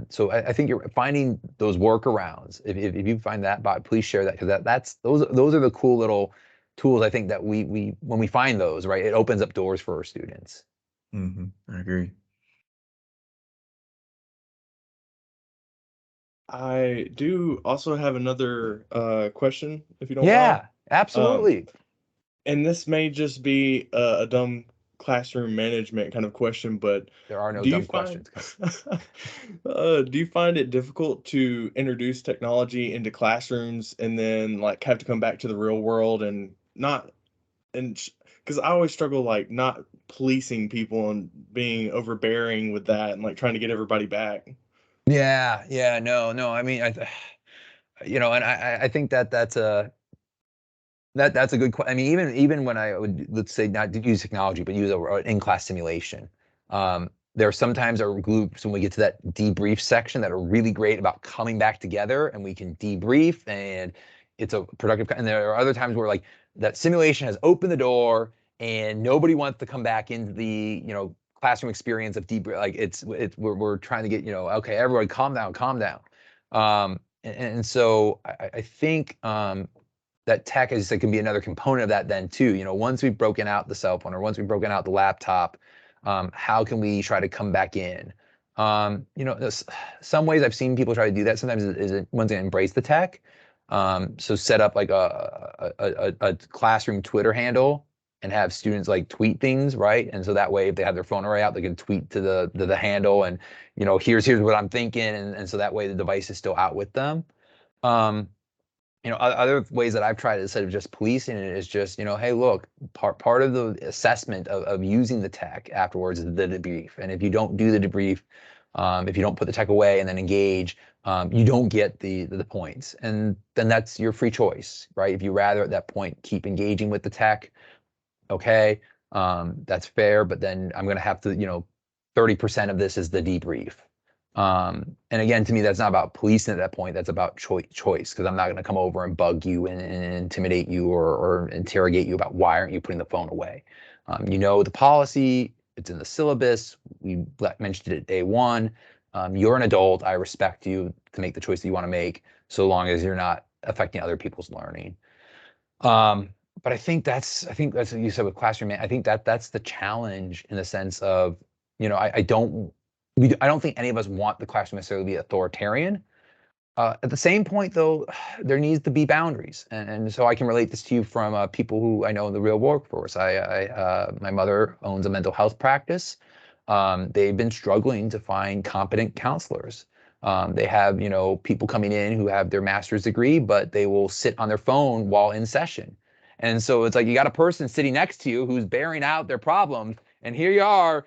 So I think you're finding those workarounds. If you find that, bot, please share that, because those are the cool little tools. I think that we when we find those, right, it opens up doors for our students. I agree. I do also have another question, if you don't mind. Yeah, Um, absolutely. and this may just be a dumb classroom management kind of question, but There are no do you dumb find questions. do you find it difficult to introduce technology into classrooms and then like have to come back to the real world and not and because I always struggle like not policing people and being overbearing with that and like trying to get everybody back. Yeah, no. I mean, and I think that's a good question. I mean, even when I would, let's say, not use technology, but use an in-class simulation. There are sometimes our groups when we get to that debrief section that are really great about coming back together, and we can debrief, and it's a productive. And there are other times where like that simulation has opened the door, and nobody wants to come back into the classroom experience of debrief. Like we're trying to get okay, everybody calm down, calm down. And so I think that tech is can be another component of that then too. Once we've broken out the cell phone or once we've broken out the laptop, how can we try to come back in? There's some ways I've seen people try to do that. Sometimes is once they embrace the tech. So set up like a classroom Twitter handle and have students like tweet things, right? And so that way, if they have their phone array out, they can tweet to the handle and here's what I'm thinking, and so that way the device is still out with them. Um, other ways that I've tried instead of just policing it is just, hey, look, part of the assessment of using the tech afterwards is the debrief. And if you don't do the debrief, if you don't put the tech away and then engage, you don't get the points. And then that's your free choice, right? If you rather at that point keep engaging with the tech, okay, that's fair. But then I'm going to have to, 30% of this is the debrief. And again, to me, that's not about policing at that point. That's about choice, because I'm not going to come over and bug you and intimidate you or interrogate you about why aren't you putting the phone away. The policy, it's in the syllabus. We mentioned it at day one. You're an adult. I respect you to make the choice that you want to make, so long as you're not affecting other people's learning. But I think that's what you said with classroom. I think that's the challenge in the sense of, I don't think any of us want the classroom necessarily to be authoritarian. At the same point, though, there needs to be boundaries, and so I can relate this to you from people who I know in the real workforce. My mother owns a mental health practice. They've been struggling to find competent counselors. They have, people coming in who have their master's degree, but they will sit on their phone while in session. And so it's like you got a person sitting next to you who's bearing out their problems, and here you are,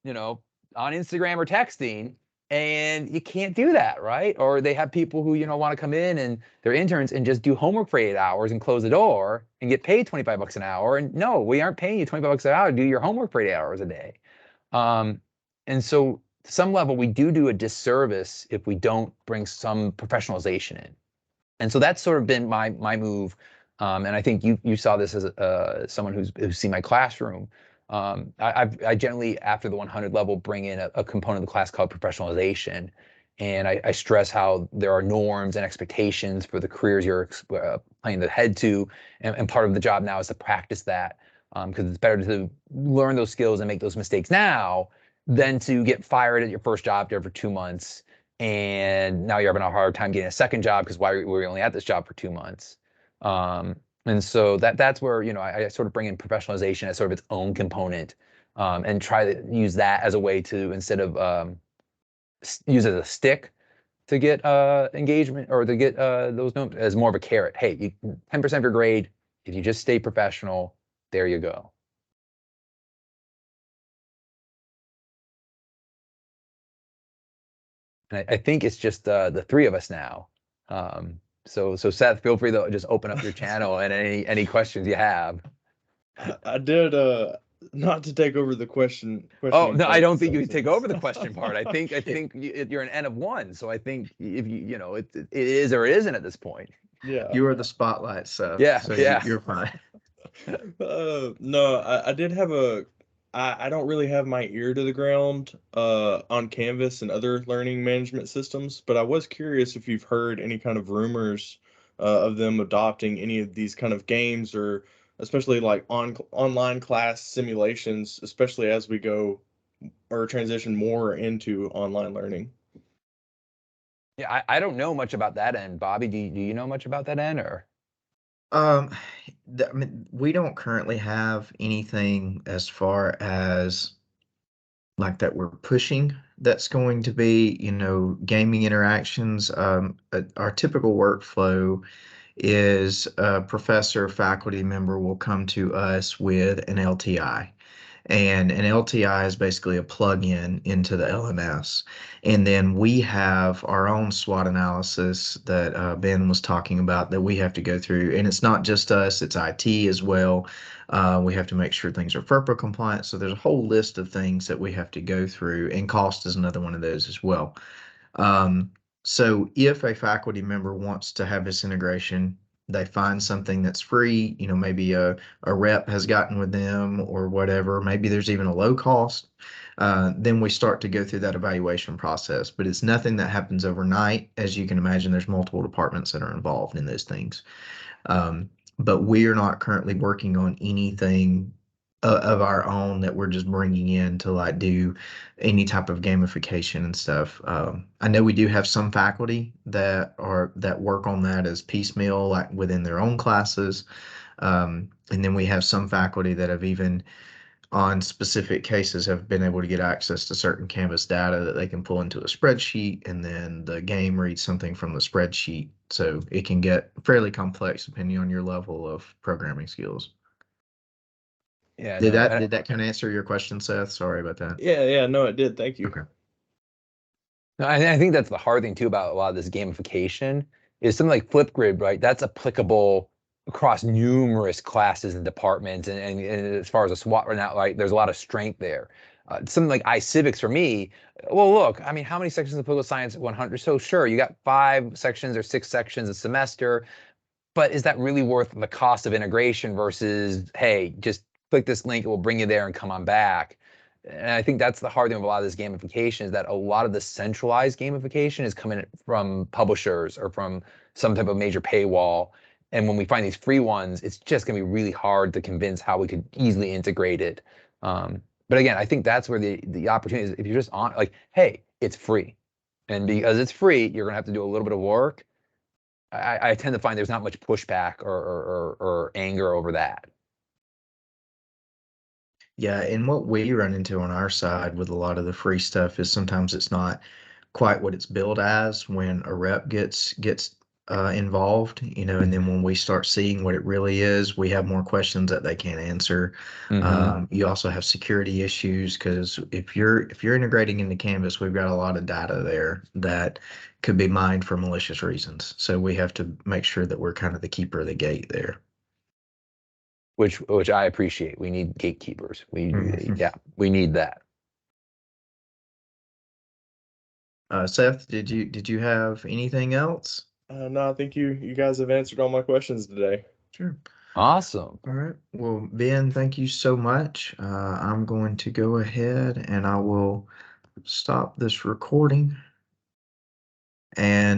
you know, on Instagram or texting, and you can't do that, right? Or they have people who, want to come in and they're interns and just do homework for 8 hours and close the door and get paid 25 bucks an hour. And no, we aren't paying you 25 bucks an hour to do your homework for 8 hours a day. Um, and so to some level, we do a disservice if we don't bring some professionalization in. And so that's sort of been my move. And I think you saw this as someone who's seen my classroom. I generally, after the 100 level, bring in a component of the class called professionalization. And I stress how there are norms and expectations for the careers you're planning to head to. And part of the job now is to practice that, because it's better to learn those skills and make those mistakes now than to get fired at your first job there for 2 months. And now you're having a hard time getting a second job because why were you only at this job for 2 months? And so that's where, I sort of bring in professionalization as sort of its own component, and try to use that as a way to, instead of use it as a stick to get engagement or to get those notes, as more of a carrot. Hey, 10% of your grade, if you just stay professional, there you go. And I think it's just the three of us now. So Seth, feel free to just open up your channel and any questions you have. I did not to take over the question. Oh no, I don't think you sessions. take over the question part. I think you're an N of one. So I think if it is or it isn't at this point. Yeah. You are the spotlight, Seth. Yeah, So yeah. you're fine. No, I did have I don't really have my ear to the ground on Canvas and other learning management systems, but I was curious if you've heard any kind of rumors of them adopting any of these kind of games, or especially like online class simulations, especially as we go or transition more into online learning. Yeah, I don't know much about that end. Bobby, do you know much about that end, or? Um, I mean, we don't currently have anything as far as like that we're pushing that's going to be, gaming interactions. Our typical workflow is a professor, faculty member will come to us with an LTI. And an LTI is basically a plug-in into the LMS. And then we have our own SWOT analysis that Ben was talking about that we have to go through. And it's not just us, it's IT as well. We have to make sure things are FERPA compliant. So there's a whole list of things that we have to go through, and cost is another one of those as well. Um, so if a faculty member wants to have this integration, they find something that's free, maybe a rep has gotten with them or whatever, maybe there's even a low cost, then we start to go through that evaluation process. But it's nothing that happens overnight. As you can imagine, there's multiple departments that are involved in those things. But we are not currently working on anything of our own that we're just bringing in to like do any type of gamification and stuff. I know we do have some faculty that work on that as piecemeal, like within their own classes. And then we have some faculty that have even on specific cases have been able to get access to certain Canvas data that they can pull into a spreadsheet, and then the game reads something from the spreadsheet. So it can get fairly complex depending on your level of programming skills. Yeah, Did no, that kind of answer your question, Seth? Sorry about that. Yeah, no, it did. Thank you. Okay. no, I think that's the hard thing too about a lot of this gamification is something like Flipgrid, right? That's applicable across numerous classes and departments, and as far as a SWOT right now, like there's a lot of strength there. Something like iCivics for me, well, look, I mean, how many sections of political science? 100. So sure, you got 5 sections or 6 sections a semester, but is that really worth the cost of integration versus, hey, just click this link, it will bring you there and come on back? And I think that's the hard thing of a lot of this gamification, is that a lot of the centralized gamification is coming from publishers or from some type of major paywall. And when we find these free ones, it's just going to be really hard to convince how we could easily integrate it. But again, I think that's where the opportunity is. If you're just on, like, hey, it's free. And because it's free, you're going to have to do a little bit of work. I tend to find there's not much pushback or anger over that. Yeah, and what we run into on our side with a lot of the free stuff is sometimes it's not quite what it's billed as when a rep gets involved, and then when we start seeing what it really is, we have more questions that they can't answer. You also have security issues because if you're integrating into Canvas, we've got a lot of data there that could be mined for malicious reasons. So we have to make sure that we're kind of the keeper of the gate there. Which I appreciate. We need gatekeepers. Yeah, we need that. Seth, did you have anything else? No, I think you guys have answered all my questions today. Sure. Awesome. All right. Well, Ben, thank you so much. I'm going to go ahead and I will stop this recording and